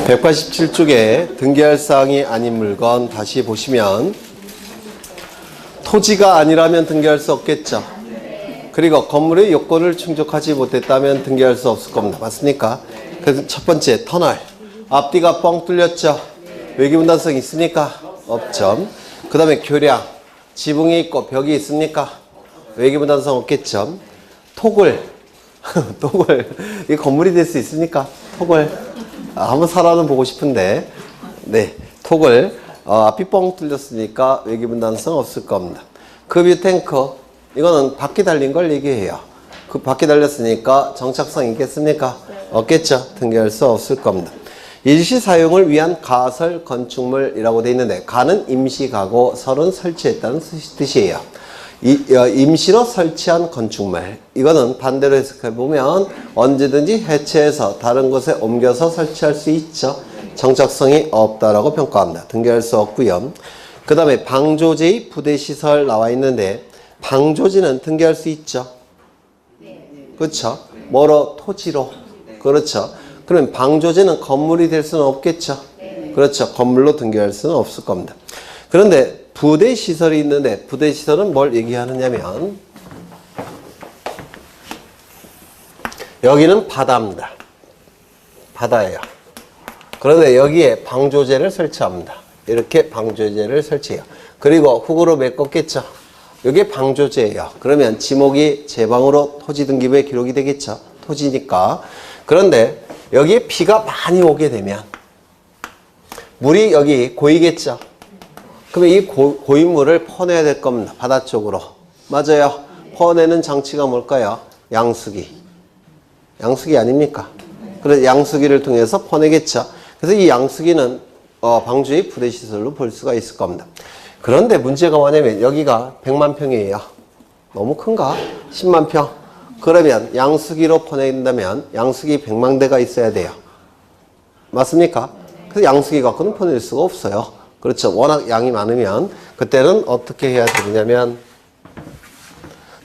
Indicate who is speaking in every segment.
Speaker 1: 187쪽에 등기할 사항이 아닌 물건 다시 보시면 토지가 아니라면 등기할 수 없겠죠. 그리고 건물의 요건을 충족하지 못했다면 등기할 수 없을 겁니다. 맞습니까? 그래서 첫 번째 터널. 앞뒤가 뻥 뚫렸죠. 외기분단성 있습니까? 없죠. 그 다음에 교량. 지붕이 있고 벽이 있습니까? 외기분단성 없겠죠. 토굴. 토굴. 이게 건물이 될 수 있습니까? 토굴. 한번 살아는 보고 싶은데. 네. 토굴. 앞이 뻥 뚫렸으니까 외기분단성 없을 겁니다. 급유 탱크. 이거는 바퀴 달린 걸 얘기해요. 그 바퀴 달렸으니까 정착성 있겠습니까? 없겠죠. 등기할 수 없을 겁니다. 일시 사용을 위한 가설 건축물이라고 되어 있는데 가는 임시가고 설은 설치했다는 뜻이에요. 임시로 설치한 건축물. 이거는 반대로 해석해보면 언제든지 해체해서 다른 곳에 옮겨서 설치할 수 있죠. 정착성이 없다라고 평가합니다. 등기할 수 없고요. 그 다음에 방조제의 부대시설 나와 있는데 방조지는 등기할 수 있죠. 그렇죠. 뭐로? 토지로. 그렇죠. 그러면 방조제는 건물이 될 수는 없겠죠. 그렇죠. 건물로 등기할 수는 없을 겁니다. 그런데 부대시설이 있는데 부대시설은 뭘 얘기하느냐면 여기는 바다입니다. 바다예요. 그런데 여기에 방조제를 설치합니다. 이렇게 방조제를 설치해요. 그리고 훅으로 메꿨겠죠. 이게 방조제예요. 그러면 지목이 제방으로 토지등기부에 기록이 되겠죠. 토지니까. 그런데 여기에 비가 많이 오게 되면 물이 여기 고이겠죠. 그러면 이 고인 물을 퍼내야 될 겁니다. 바다 쪽으로. 맞아요. 퍼내는 장치가 뭘까요? 양수기. 양수기 아닙니까? 그래서 양수기를 통해서 퍼내겠죠. 그래서 이 양수기는 방주의 부대시설로 볼 수가 있을 겁니다. 그런데 문제가 뭐냐면 여기가 100만 평이에요. 너무 큰가? 10만 평. 그러면 양수기로 퍼낸다면 양수기 100만 대가 있어야 돼요. 맞습니까? 그래서 양수기 갖고는 퍼낼 수가 없어요. 그렇죠. 워낙 양이 많으면 그때는 어떻게 해야 되냐면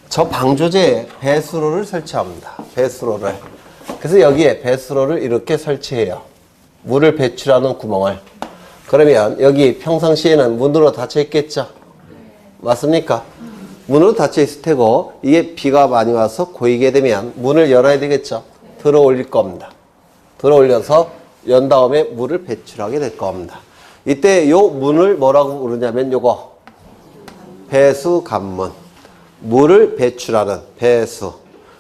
Speaker 1: 저 방조제에 배수로를 설치합니다. 배수로를. 그래서 여기에 배수로를 이렇게 설치해요. 물을 배출하는 구멍을. 그러면 여기 평상시에는 문으로 닫혀 있겠죠? 맞습니까? 문으로 닫혀 있을 테고 이게 비가 많이 와서 고이게 되면 문을 열어야 되겠죠? 들어 올릴 겁니다. 들어 올려서 연 다음에 물을 배출하게 될 겁니다. 이때 요 문을 뭐라고 부르냐면 요거 배수관문. 물을 배출하는 배수.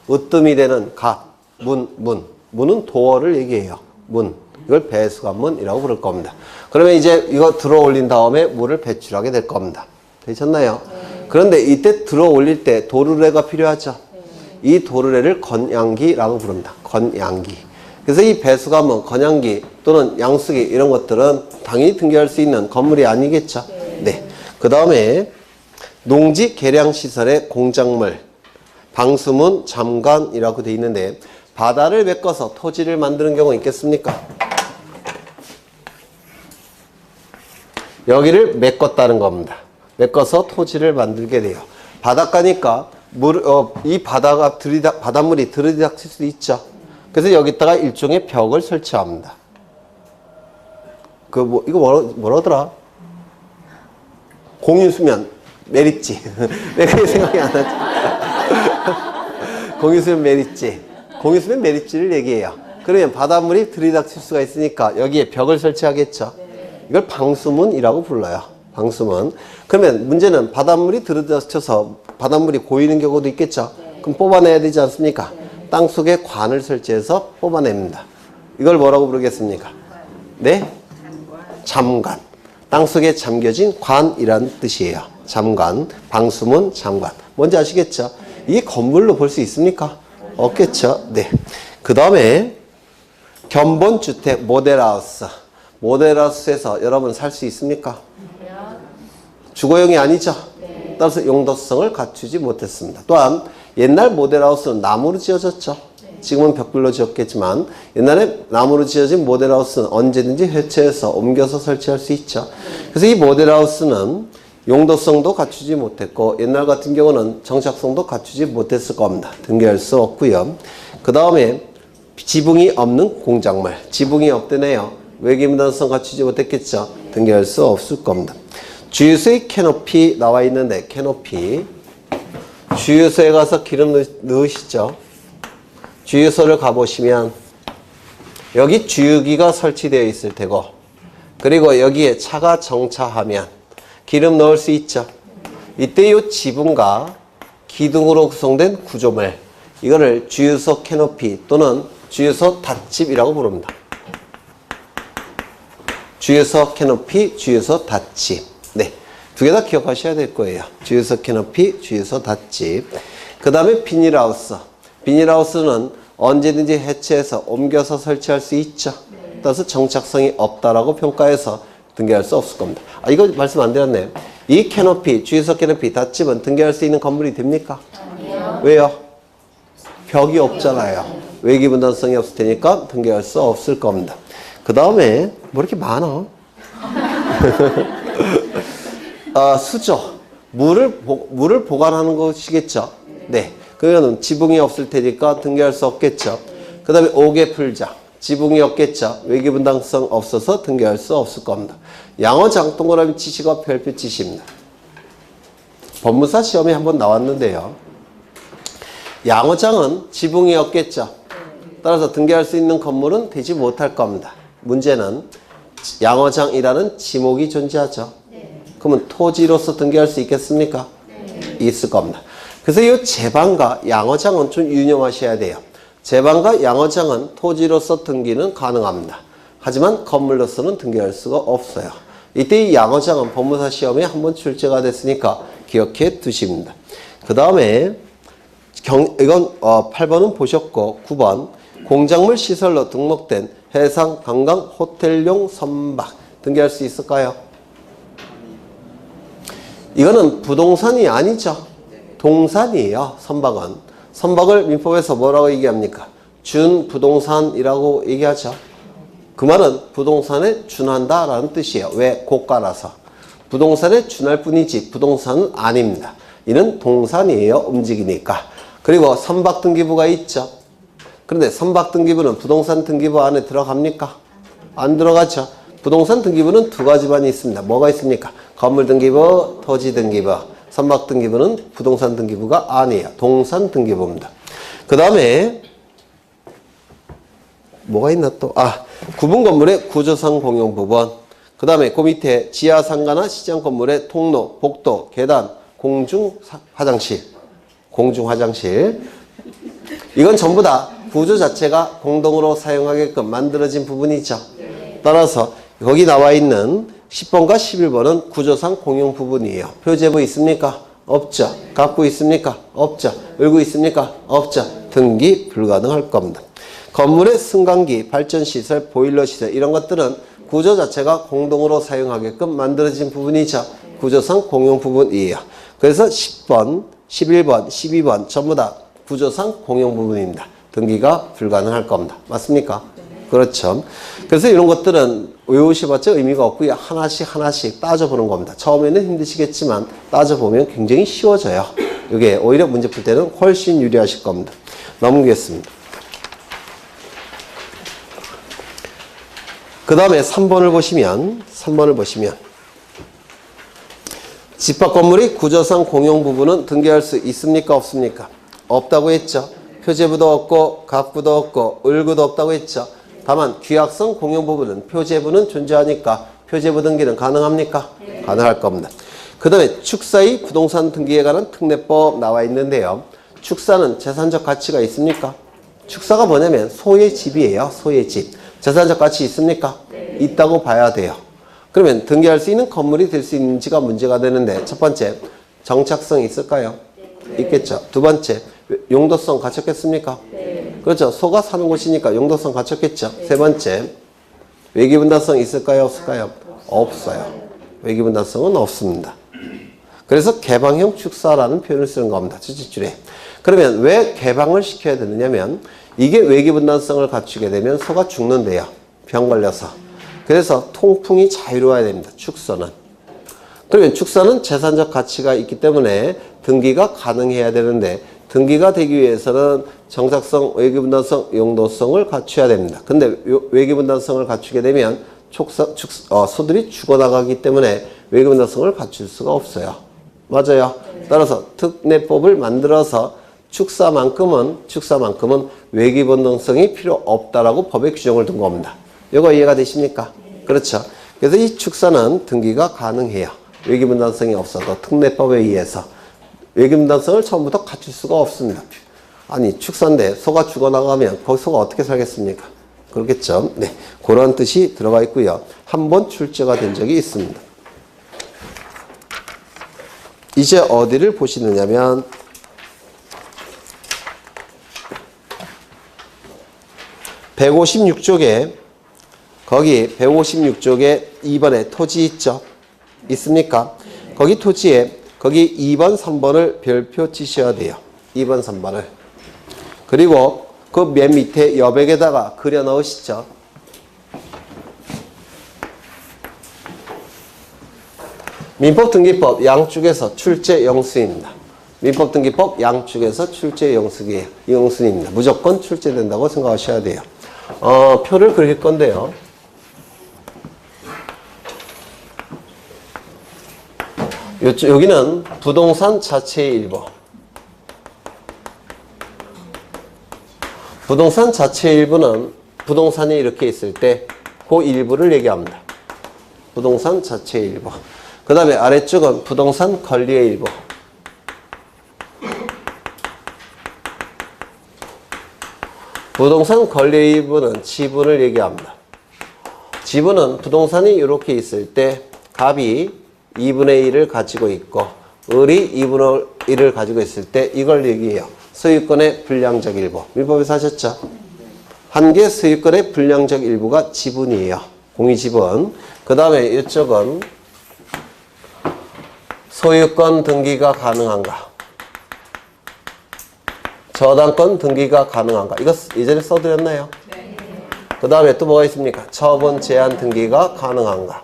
Speaker 1: 으뜸이 되는 갓, 문은 도어를 얘기해요. 문. 이걸 배수관문이라고 부를 겁니다. 그러면 이제 이거 들어 올린 다음에 물을 배출하게 될 겁니다. 되셨나요? 그런데 이때 들어 올릴 때 도르래가 필요하죠. 이 도르래를 건양기라고 부릅니다. 건양기. 그래서 이 배수관문, 건양기 또는 양수기 이런 것들은 당연히 등기할 수 있는 건물이 아니겠죠. 네. 그 다음에 농지 계량시설의 공작물, 방수문, 잠관이라고 되어 있는데 바다를 메꿔서 토지를 만드는 경우 있겠습니까? 여기를 메꿨다는 겁니다. 메꿔서 토지를 만들게 돼요. 바닷가니까 이 바닷물이 들이닥칠 수 있죠. 그래서 여기다가 일종의 벽을 설치합니다. 이거 뭐라더라? 공유수면 메리지. 왜 그게 생각이 안 나지? 공유수면 메리지. 공유수면 메리지를 얘기해요. 그러면 바닷물이 들이닥칠 수가 있으니까 여기에 벽을 설치하겠죠. 이걸 방수문이라고 불러요. 방수문. 그러면 문제는 바닷물이 들이닥쳐서 바닷물이 고이는 경우도 있겠죠. 그럼 뽑아내야 되지 않습니까? 땅속에 관을 설치해서 뽑아냅니다. 이걸 뭐라고 부르겠습니까? 네? 잠관. 땅속에 잠겨진 관이라는 뜻이에요. 잠관. 방수문, 잠관. 뭔지 아시겠죠? 이게 건물로 볼 수 있습니까? 없겠죠? 네. 그 다음에 견본주택 모델하우스. 모델하우스에서 여러분 살 수 있습니까? 주거용이 아니죠? 따라서 용도성을 갖추지 못했습니다. 또한 옛날 모델하우스는 나무로 지어졌죠. 지금은 벽돌로 지었겠지만 옛날에 나무로 지어진 모델하우스는 언제든지 해체해서 옮겨서 설치할 수 있죠. 그래서 이 모델하우스는 용도성도 갖추지 못했고 옛날 같은 경우는 정착성도 갖추지 못했을 겁니다. 등기할 수 없고요. 그 다음에 지붕이 없는 공작물. 지붕이 없대네요. 외기분단성 갖추지 못했겠죠. 등기할 수 없을 겁니다. 주유소의 캐노피 나와 있는데 캐노피. 주유소에 가서 기름 넣으시죠. 주유소를 가보시면 여기 주유기가 설치되어 있을 테고 그리고 여기에 차가 정차하면 기름 넣을 수 있죠. 이때 이 지붕과 기둥으로 구성된 구조물 이거를 주유소 캐노피 또는 주유소 닷집이라고 부릅니다. 주유소 캐노피, 주유소 닷집. 네, 두 개 다 기억하셔야 될 거예요. 주유소 캐노피, 주유소 닷집. 그 다음에 비닐하우스. 비닐하우스는 언제든지 해체해서 옮겨서 설치할 수 있죠. 따라서 정착성이 없다라고 평가해서 등기할 수 없을 겁니다. 아, 이거 말씀 안 드렸네요. 이 캐노피, 주유소 캐노피, 닷집은 등기할 수 있는 건물이 됩니까? 아니요. 왜요? 벽이 없잖아요. 외기분단성이 없을 테니까 등기할 수 없을 겁니다. 그 다음에 뭐 이렇게 많아? 수조. 물을 보관하는 것이겠죠. 네. 그거는 지붕이 없을 테니까 등기할 수 없겠죠. 그 다음에 옥외풀장. 지붕이 없겠죠. 외기분당성 없어서 등기할 수 없을 겁니다. 양어장 동그라미 치시고 별표 치십니다. 법무사 시험에 한번 나왔는데요. 양어장은 지붕이 없겠죠. 따라서 등기할 수 있는 건물은 되지 못할 겁니다. 문제는 양어장이라는 지목이 존재하죠. 그러면 토지로서 등기할 수 있겠습니까? 있을 겁니다. 그래서 이 제방과 양어장은 좀 유념하셔야 돼요. 제방과 양어장은 토지로서 등기는 가능합니다. 하지만 건물로서는 등기할 수가 없어요. 이때 이 양어장은 법무사 시험에 한번 출제가 됐으니까 기억해 두십니다. 그 다음에 이건 8번은 보셨고 9번 공작물 시설로 등록된 해상, 관광, 호텔용 선박 등기할 수 있을까요? 이거는 부동산이 아니죠. 동산이에요. 선박은. 선박을 민법에서 뭐라고 얘기합니까? 준부동산이라고 얘기하죠. 그 말은 부동산에 준한다라는 뜻이에요. 왜? 고가라서. 부동산에 준할 뿐이지 부동산은 아닙니다. 이는 동산이에요. 움직이니까. 그리고 선박등기부가 있죠. 그런데 선박등기부는 부동산 등기부 안에 들어갑니까? 안 들어가죠. 부동산 등기부는 두 가지만 있습니다. 뭐가 있습니까? 건물등기부, 토지등기부. 선박등기부는 부동산 등기부가 아니에요. 동산등기부입니다. 그 다음에 뭐가 있나 또? 구분 건물의 구조상 공용 부분. 그 다음에 그 밑에 지하 상가나 시장 건물의 통로, 복도, 계단, 공중 화장실. 공중 화장실. 이건 전부 다 구조 자체가 공동으로 사용하게끔 만들어진 부분이죠. 따라서 거기 나와 있는 10번과 11번은 구조상 공용 부분이에요. 표제부 있습니까? 없죠. 갖고 있습니까? 없죠. 을고 있습니까? 없죠. 등기 불가능할 겁니다. 건물의 승강기, 발전시설, 보일러시설 이런 것들은 구조 자체가 공동으로 사용하게끔 만들어진 부분이죠. 구조상 공용 부분이에요. 그래서 10번, 11번, 12번 전부 다 구조상 공용 부분입니다. 등기가 불가능할 겁니다. 맞습니까? 그렇죠. 그래서 이런 것들은 외우셔봤자 의미가 없고요. 하나씩 따져보는 겁니다. 처음에는 힘드시겠지만 따져보면 굉장히 쉬워져요. 이게 오히려 문제 풀 때는 훨씬 유리하실 겁니다. 넘기겠습니다. 그 다음에 3번을 보시면 집합 건물의 구조상 공용 부분은 등기할 수 있습니까? 없습니까? 없다고 했죠. 표제부도 없고 갑구도 없고 을구도 없다고 했죠. 다만 규약성 공용 부분은 표제부는 존재하니까 표제부 등기는 가능합니까? 네. 가능할 겁니다. 그 다음에 축사의 부동산 등기에 관한 특례법 나와 있는데요. 축사는 재산적 가치가 있습니까? 축사가 뭐냐면 소의 집이에요. 소의 집. 재산적 가치 있습니까? 네. 있다고 봐야 돼요. 그러면 등기할 수 있는 건물이 될 수 있는지가 문제가 되는데 첫 번째, 정착성이 있을까요? 네. 있겠죠. 두 번째, 용도성 갖췄겠습니까? 네. 그렇죠. 소가 사는 곳이니까 용도성 갖췄겠죠. 네. 세 번째, 외기분단성 있을까요? 없을까요? 없어요. 외기분단성은 없습니다. 그래서 개방형 축사라는 표현을 쓰는 겁니다. 첫째 줄에. 그러면 왜 개방을 시켜야 되느냐면 이게 외기분단성을 갖추게 되면 소가 죽는데요. 병 걸려서. 그래서 통풍이 자유로워야 됩니다. 축소는. 그러면 축사는 재산적 가치가 있기 때문에 등기가 가능해야 되는데 등기가 되기 위해서는 정착성, 외기분단성, 용도성을 갖춰야 됩니다. 근데 외기분단성을 갖추게 되면 소들이 죽어나가기 때문에 외기분단성을 갖출 수가 없어요. 맞아요. 따라서 특례법을 만들어서 축사만큼은 외기분단성이 필요 없다라고 법에 규정을 둔 겁니다. 이거 이해가 되십니까? 그렇죠. 그래서 이 축사는 등기가 가능해요. 외기분단성이 없어도 특례법에 의해서 외기분단성을 처음부터 갖출 수가 없습니다. 아니 축사인데 소가 죽어나가면 거기 소가 어떻게 살겠습니까? 그렇겠죠. 네, 그런 뜻이 들어가 있고요. 한 번 출제가 된 적이 있습니다. 이제 어디를 보시느냐면 156쪽에 거기 156쪽에 2번에 토지 있죠? 있습니까? 거기 토지에 거기 2번, 3번을 별표 치셔야 돼요. 2번, 3번을. 그리고 그 맨 밑에 여백에다가 그려 넣으시죠. 민법등기법 양쪽에서 출제 영수입니다. 민법등기법 양쪽에서 출제 영수입니다. 무조건 출제된다고 생각하셔야 돼요. 표를 그릴 건데요. 여기는 부동산 자체의 일부. 부동산 자체의 일부는 부동산이 이렇게 있을 때 그 일부를 얘기합니다. 부동산 자체의 일부. 그 다음에 아래쪽은 부동산 권리의 일부. 부동산 권리의 일부는 지분을 얘기합니다. 지분은 부동산이 이렇게 있을 때 갑이 2분의 1을 가지고 있고 을이 2분의 1을 가지고 있을 때 이걸 얘기해요. 소유권의 불량적 일부. 민법에서 하셨죠? 한 개 소유권의 불량적 일부가 지분이에요. 공유지분. 그 다음에 이쪽은 소유권 등기가 가능한가? 저당권 등기가 가능한가? 이거 예전에 써드렸나요? 네. 그 다음에 또 뭐가 있습니까? 처분 제한 등기가 가능한가?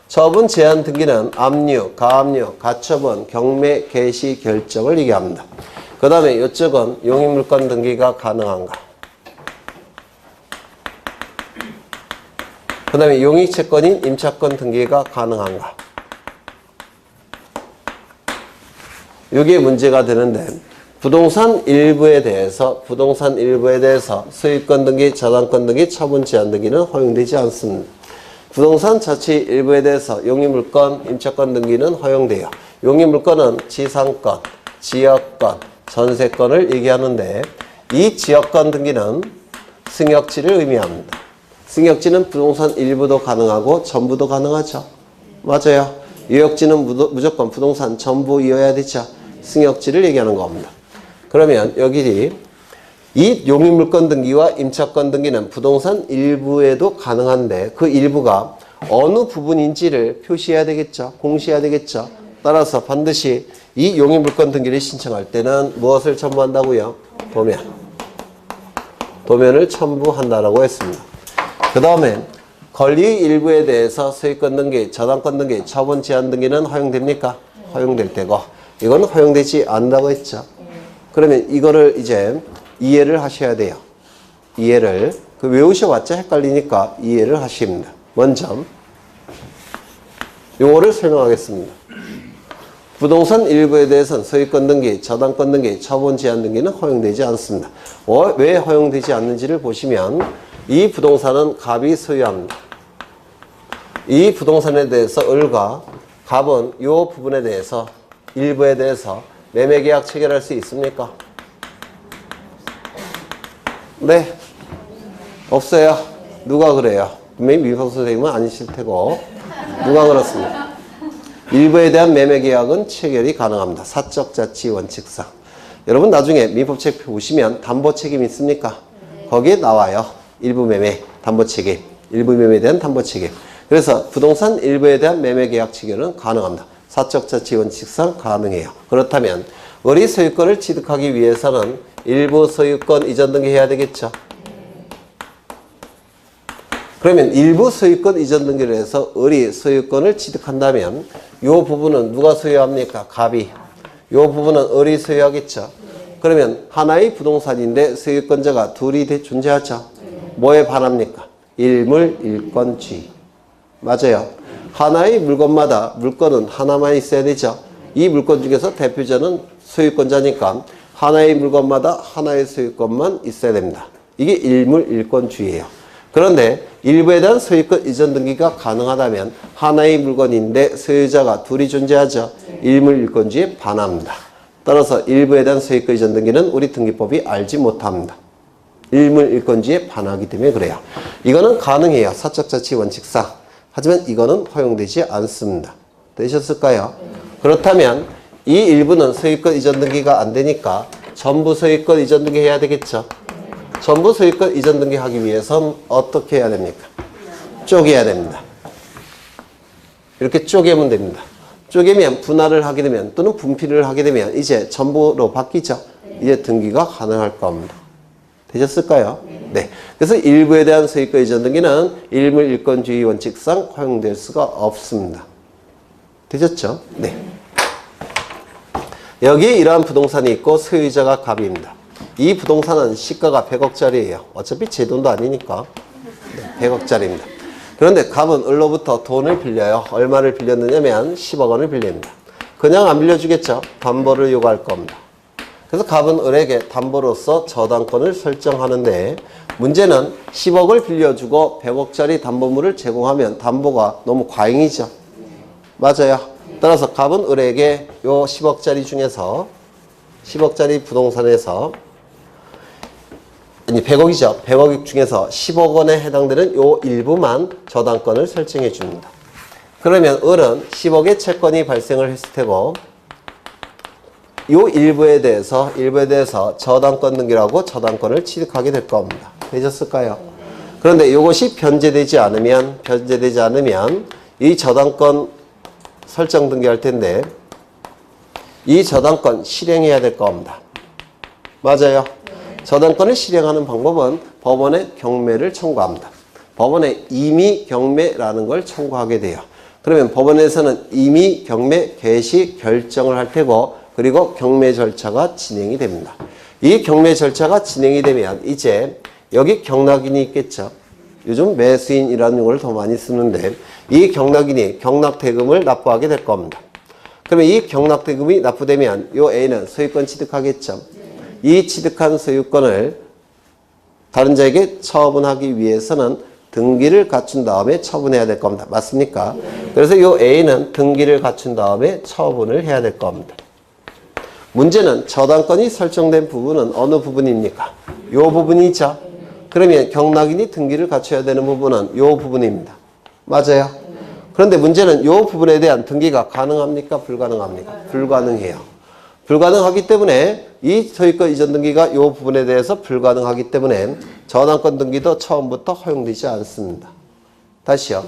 Speaker 1: 처분 제한 등기는 압류, 가압류, 가처분, 경매, 개시, 결정을 얘기합니다. 그 다음에 이쪽은 용익물권 등기가 가능한가? 그 다음에 용익채권인 임차권 등기가 가능한가? 이게 문제가 되는데 부동산 일부에 대해서 소유권 등기, 저당권 등기, 처분 제한 등기는 허용되지 않습니다. 부동산 자체 일부에 대해서 용익물권, 임차권 등기는 허용돼요. 용익물권은 지상권, 지역권, 전세권을 얘기하는데 이 지역권 등기는 승역지를 의미합니다. 승역지는 부동산 일부도 가능하고 전부도 가능하죠. 맞아요. 유역지는 무조건 부동산 전부이어야 되죠. 승역지를 얘기하는 겁니다. 그러면 여기 이 용익물권 등기와 임차권 등기는 부동산 일부에도 가능한데 그 일부가 어느 부분인지를 표시해야 되겠죠. 공시해야 되겠죠. 따라서 반드시 이 용익물권 등기를 신청할 때는 무엇을 첨부한다고요? 도면을 첨부한다라고 했습니다. 그 다음에 권리 일부에 대해서 소유권 등기, 저당권 등기, 처분 제한 등기는 허용됩니까? 허용될 때고 이건 허용되지 않는다고 했죠. 그러면 이거를 이제 이해를 하셔야 돼요. 이해를. 외우셔봤자 헷갈리니까 이해를 하십니다. 먼저 용어를 설명하겠습니다. 부동산 일부에 대해서는 소유권 등기, 저당권 등기, 처분 제한 등기는 허용되지 않습니다. 왜 허용되지 않는지를 보시면 이 부동산은 갑이 소유합니다. 이 부동산에 대해서 을과 갑은 이 부분에 대해서 일부에 대해서 매매계약 체결할 수 있습니까? 네. 없어요. 누가 그래요? 분명히 미법 선생님은 아니실 테고 누가 그렇습니까? 일부에 대한 매매계약은 체결이 가능합니다. 사적자치 원칙상. 여러분 나중에 민법책 보시면 담보책임 있습니까? 거기에 나와요. 일부 매매, 담보책임. 일부 매매에 대한 담보책임. 그래서 부동산 일부에 대한 매매계약 체결은 가능합니다. 사적자치 원칙상 가능해요. 그렇다면 을이 소유권을 취득하기 위해서는 일부 소유권 이전 등기 해야 되겠죠. 그러면 일부 소유권 이전 등기를 해서 을이 소유권을 취득한다면 이 부분은 누가 소유합니까? 갑이. 이 부분은 을이 소유하겠죠. 그러면 하나의 부동산인데 소유권자가 둘이 존재하죠. 뭐에 반합니까? 일물, 일권, 쥐. 맞아요. 하나의 물건마다 물건은 하나만 있어야 되죠. 이 물건 중에서 대표자는 소유권자니까 하나의 물건마다 하나의 소유권만 있어야 됩니다. 이게 일물, 일권주의예요. 그런데 일부에 대한 소유권 이전 등기가 가능하다면 하나의 물건인데 소유자가 둘이 존재하죠. 일물, 일권주의에 반합니다. 따라서 일부에 대한 소유권 이전 등기는 우리 등기법이 알지 못합니다. 일물, 일권주의에 반하기 때문에 그래요. 이거는 가능해요. 사적자치 원칙상. 하지만 이거는 허용되지 않습니다. 되셨을까요? 그렇다면 이 일부는 소유권 이전 등기가 안 되니까 전부 소유권 이전 등기 해야 되겠죠. 전부 소유권 이전 등기 하기 위해선 어떻게 해야 됩니까? 쪼개야 됩니다. 이렇게 쪼개면 됩니다. 쪼개면 분할을 하게 되면 또는 분필을 하게 되면 이제 전부로 바뀌죠. 이제 등기가 가능할 겁니다. 되셨을까요? 네. 그래서 일부에 대한 소유권 이전 등기는 일물 일권주의 원칙상 허용될 수가 없습니다. 되셨죠? 네. 여기에 이러한 부동산이 있고 소유자가 갑입니다. 이 부동산은 시가가 100억짜리예요. 어차피 제 돈도 아니니까 100억짜리입니다. 그런데 갑은 을로부터 돈을 빌려요. 얼마를 빌렸느냐면 10억 원을 빌립니다. 그냥 안 빌려주겠죠. 담보를 요구할 겁니다. 그래서 갑은 을에게 담보로서 저당권을 설정하는데 문제는 10억을 빌려주고 100억짜리 담보물을 제공하면 담보가 너무 과잉이죠. 맞아요. 따라서 갑은 을에게 요 10억짜리 중에서 10억짜리 부동산에서 아니 100억이죠. 100억 중에서 10억 원에 해당되는 요 일부만 저당권을 설정해 줍니다. 그러면 을은 10억의 채권이 발생을 했을 테고 요 일부에 대해서 저당권 등기라고 저당권을 취득하게 될 겁니다. 되셨을까요? 그런데 이것이 변제되지 않으면 이 저당권 설정 등기할 텐데 이 저당권 실행해야 될 겁니다. 맞아요. 저당권을 실행하는 방법은 법원에 경매를 청구합니다. 법원에 임의 경매라는 걸 청구하게 돼요. 그러면 법원에서는 임의 경매 개시 결정을 할 테고 그리고 경매 절차가 진행이 됩니다. 이 경매 절차가 진행이 되면 이제 여기 경락인이 있겠죠. 요즘 매수인이라는 용어를 더 많이 쓰는데 이 경락인이 경락대금을 납부하게 될 겁니다. 그러면 이 경락대금이 납부되면 이 A는 소유권 취득하겠죠. 이 취득한 소유권을 다른 자에게 처분하기 위해서는 등기를 갖춘 다음에 처분해야 될 겁니다. 맞습니까? 그래서 이 A는 등기를 갖춘 다음에 처분을 해야 될 겁니다. 문제는 저당권이 설정된 부분은 어느 부분입니까? 이 부분이죠. 그러면 경락인이 등기를 갖춰야 되는 부분은 이 부분입니다. 맞아요. 그런데 문제는 이 부분에 대한 등기가 가능합니까? 불가능합니까? 불가능해요. 불가능하기 때문에 이 소유권 이전 등기가 이 부분에 대해서 불가능하기 때문에 저당권 등기도 처음부터 허용되지 않습니다. 다시요.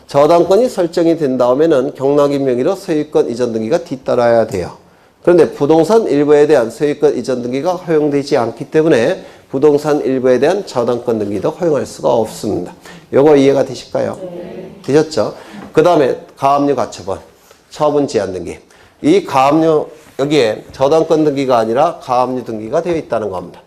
Speaker 1: 저당권이 설정이 된 다음에는 경락인 명의로 소유권 이전 등기가 뒤따라야 돼요. 그런데 부동산 일부에 대한 소유권 이전 등기가 허용되지 않기 때문에 부동산 일부에 대한 저당권 등기도 허용할 수가 없습니다. 요거 이해가 되실까요? 네. 되셨죠? 그 다음에 가압류 가처분, 처분 제한 등기. 이 가압류 여기에 저당권 등기가 아니라 가압류 등기가 되어 있다는 겁니다.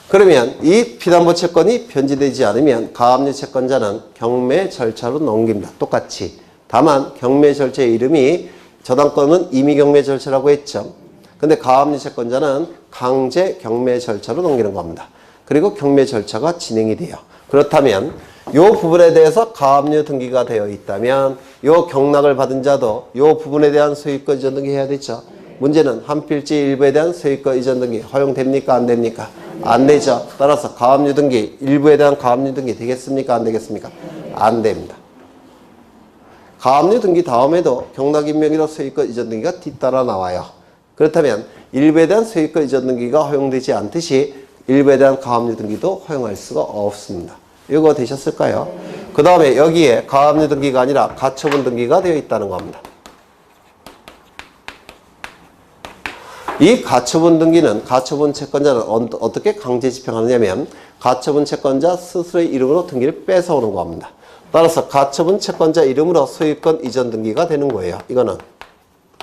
Speaker 1: 그러면 이 피담보 채권이 변제되지 않으면 가압류 채권자는 경매 절차로 넘깁니다. 똑같이. 다만 경매 절차의 이름이 저당권은 임의 경매 절차라고 했죠. 근데 가압류 채권자는 강제 경매 절차로 넘기는 겁니다. 그리고 경매 절차가 진행이 돼요. 그렇다면 이 부분에 대해서 가압류 등기가 되어 있다면 이 경락을 받은 자도 이 부분에 대한 소유권 이전 등기 해야 되죠. 문제는 한 필지 일부에 대한 소유권 이전 등기 허용됩니까? 안 됩니까? 안 되죠. 따라서 가압류 등기, 일부에 대한 가압류 등기 되겠습니까? 안 되겠습니까? 안 됩니다. 가압류 등기 다음에도 경락인 명의로 소유권 이전 등기가 뒤따라 나와요. 그렇다면 일부에 대한 소유권 이전 등기가 허용되지 않듯이 일부에 대한 가압류 등기도 허용할 수가 없습니다. 이거 되셨을까요? 그 다음에 여기에 가압류 등기가 아니라 가처분 등기가 되어 있다는 겁니다. 이 가처분 등기는 가처분 채권자는 어떻게 강제 집행하느냐면 가처분 채권자 스스로의 이름으로 등기를 뺏어오는 겁니다. 따라서 가처분 채권자 이름으로 소유권 이전 등기가 되는 거예요. 이거는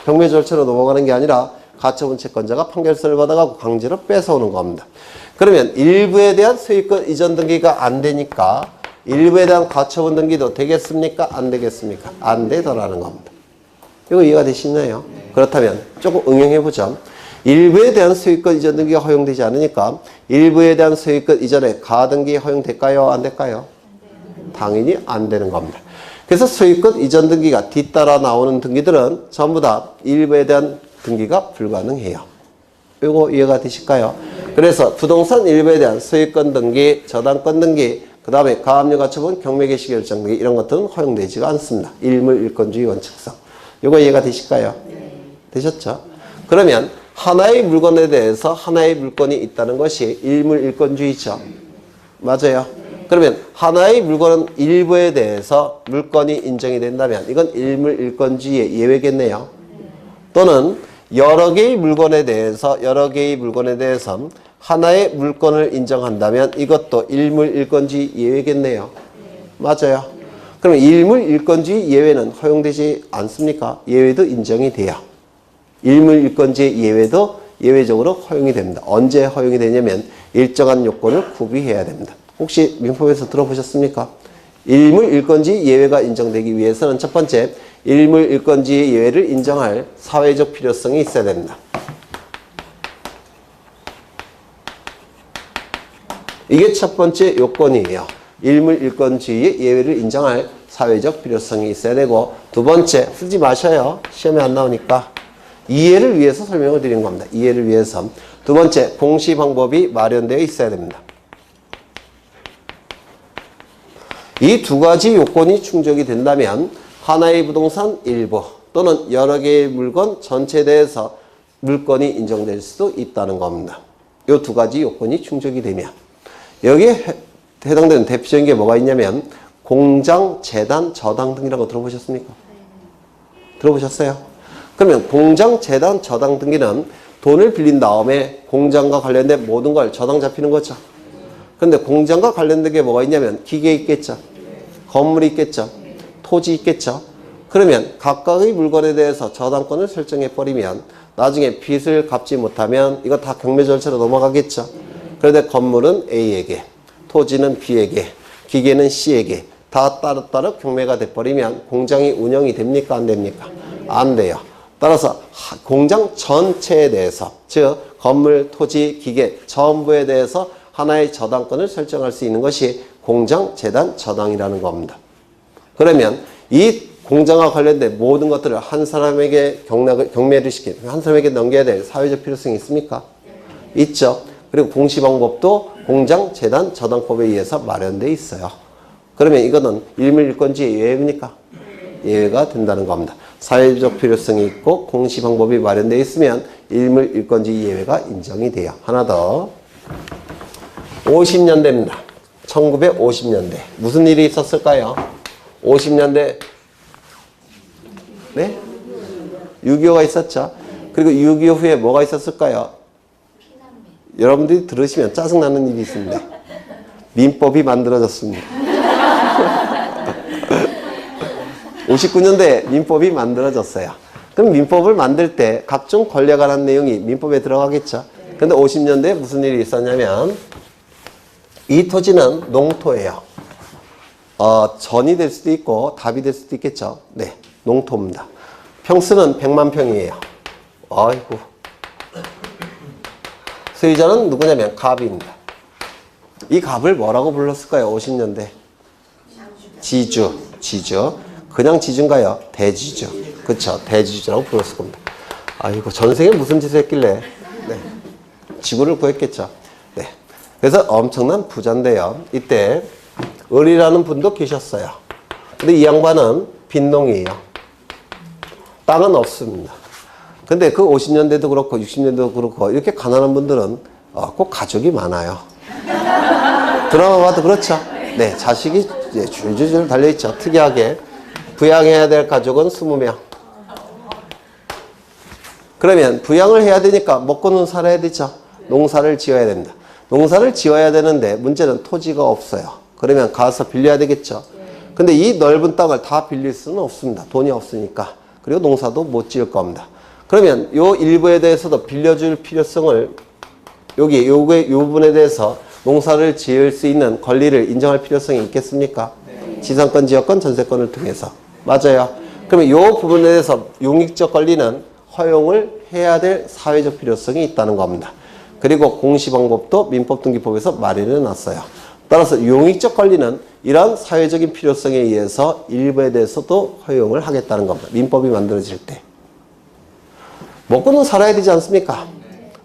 Speaker 1: 경매 절차로 넘어가는 게 아니라 가처분 채권자가 판결서를 받아가고 강제로 뺏어오는 겁니다. 그러면 일부에 대한 소유권 이전 등기가 안 되니까 일부에 대한 가처분 등기도 되겠습니까? 안 되겠습니까? 안 되더라는 겁니다. 이거 이해가 되시나요? 그렇다면 조금 응용해보죠. 일부에 대한 소유권 이전 등기가 허용되지 않으니까 일부에 대한 소유권 이전에 가등기 허용될까요? 안 될까요? 당연히 안 되는 겁니다. 그래서 소유권 이전 등기가 뒤따라 나오는 등기들은 전부 다 일부에 대한 등기가 불가능해요. 이거 이해가 되실까요? 그래서 부동산 일부에 대한 소유권 등기, 저당권 등기, 그 다음에 가압류 가처분, 경매 개시 결정 등기 이런 것들은 허용되지가 않습니다. 일물일권주의 원칙상. 이거 이해가 되실까요? 되셨죠? 그러면 하나의 물건에 대해서 하나의 물건이 있다는 것이 일물일권주의죠. 맞아요. 그러면 하나의 물건은 일부에 대해서 물건이 인정이 된다면 이건 일물일권주의의 예외겠네요. 또는 여러 개의 물건에 대해서 하나의 물건을 인정한다면 이것도 일물일권주의 예외겠네요. 맞아요. 그러면 일물일권주의 예외는 허용되지 않습니까? 예외도 인정이 돼요. 일물일권주의 예외도 예외적으로 허용이 됩니다. 언제 허용이 되냐면 일정한 요건을 구비해야 됩니다. 혹시 민법에서 들어보셨습니까? 일물일권주의 예외가 인정되기 위해서는 첫 번째, 일물일권주의 예외를 인정할 사회적 필요성이 있어야 됩니다. 이게 첫 번째 요건이에요. 일물일권주의의 예외를 인정할 사회적 필요성이 있어야 되고, 두 번째, 쓰지 마셔요. 시험에 안 나오니까. 이해를 위해서 설명을 드린 겁니다. 이해를 위해서. 두 번째, 공시 방법이 마련되어 있어야 됩니다. 이 두 가지 요건이 충족이 된다면 하나의 부동산 일부 또는 여러 개의 물건 전체에 대해서 물건이 인정될 수도 있다는 겁니다. 이 두 가지 요건이 충족이 되면 여기에 해당되는 대표적인 게 뭐가 있냐면 공장, 재단, 저당 등이라고 들어보셨습니까? 들어보셨어요? 그러면 공장, 재단, 저당 등기는 돈을 빌린 다음에 공장과 관련된 모든 걸 저당 잡히는 거죠. 그런데 공장과 관련된 게 뭐가 있냐면 기계 있겠죠. 건물이 있겠죠. 토지 있겠죠. 그러면 각각의 물건에 대해서 저당권을 설정해 버리면 나중에 빚을 갚지 못하면 이거 다 경매 절차로 넘어가겠죠. 그런데 건물은 A에게, 토지는 B에게, 기계는 C에게 다 따로따로 경매가 돼버리면 공장이 운영이 됩니까? 안 됩니까? 안 돼요. 따라서 공장 전체에 대해서, 즉 건물, 토지, 기계 전부에 대해서 하나의 저당권을 설정할 수 있는 것이 공장, 재단, 저당이라는 겁니다. 그러면 이 공장과 관련된 모든 것들을 한 사람에게 경매를 시키는, 한 사람에게 넘겨야 될 사회적 필요성이 있습니까? 있죠. 그리고 공시 방법도 공장, 재단, 저당법에 의해서 마련되어 있어요. 그러면 이거는 일물일권주의 예외입니까? 예외가 된다는 겁니다. 사회적 필요성이 있고 공시 방법이 마련되어 있으면 일물일권주의 예외가 인정이 돼요. 하나 더. 50년대입니다. 1950년대. 무슨 일이 있었을까요? 50년대. 네? 6.25가 있었죠. 그리고 6.25 후에 뭐가 있었을까요? 여러분들이 들으시면 짜증나는 일이 있습니다. 민법이 만들어졌습니다. 59년대에 민법이 만들어졌어요. 그럼 민법을 만들 때 각종 권리에 관한 내용이 민법에 들어가겠죠. 근데 50년대에 무슨 일이 있었냐면 이 토지는 농토예요. 전이 될 수도 있고 답이 될 수도 있겠죠. 네, 농토입니다. 평수는 100만 평이에요. 아이고. 소유자는 누구냐면 갑입니다. 이 갑을 뭐라고 불렀을까요? 50년대. 지주. 그냥 지주인가요? 대지주. 그쵸. 대지주라고 불렀을 겁니다. 아이고, 전생에 무슨 짓을 했길래. 네. 지구를 구했겠죠. 네. 그래서 엄청난 부자인데요. 이때 을이라는 분도 계셨어요. 근데 이 양반은 빈농이에요. 땅은 없습니다. 근데 그 50년대도 그렇고 60년대도 그렇고 이렇게 가난한 분들은 꼭 가족이 많아요. 드라마 봐도 그렇죠. 네, 자식이 줄줄줄 달려있죠. 특이하게 부양해야 될 가족은 20명. 그러면 부양을 해야 되니까 먹고는 살아야 되죠. 농사를 지어야 됩니다. 농사를 지어야 되는데 문제는 토지가 없어요. 그러면 가서 빌려야 되겠죠. 근데 이 넓은 땅을 다 빌릴 수는 없습니다. 돈이 없으니까. 그리고 농사도 못 지을 겁니다. 그러면 요 일부에 대해서도 빌려줄 필요성을 여기 요 부분에 대해서 농사를 지을 수 있는 권리를 인정할 필요성이 있겠습니까? 네. 지상권, 지역권, 전세권을 통해서. 맞아요. 그러면 요 부분에 대해서 용익적 권리는 허용을 해야 될 사회적 필요성이 있다는 겁니다. 그리고 공시방법도 민법등기법에서 마련해 놨어요. 따라서 용익적 권리는 이러한 사회적인 필요성에 의해서 일부에 대해서도 허용을 하겠다는 겁니다. 민법이 만들어질 때. 먹고는 살아야 되지 않습니까?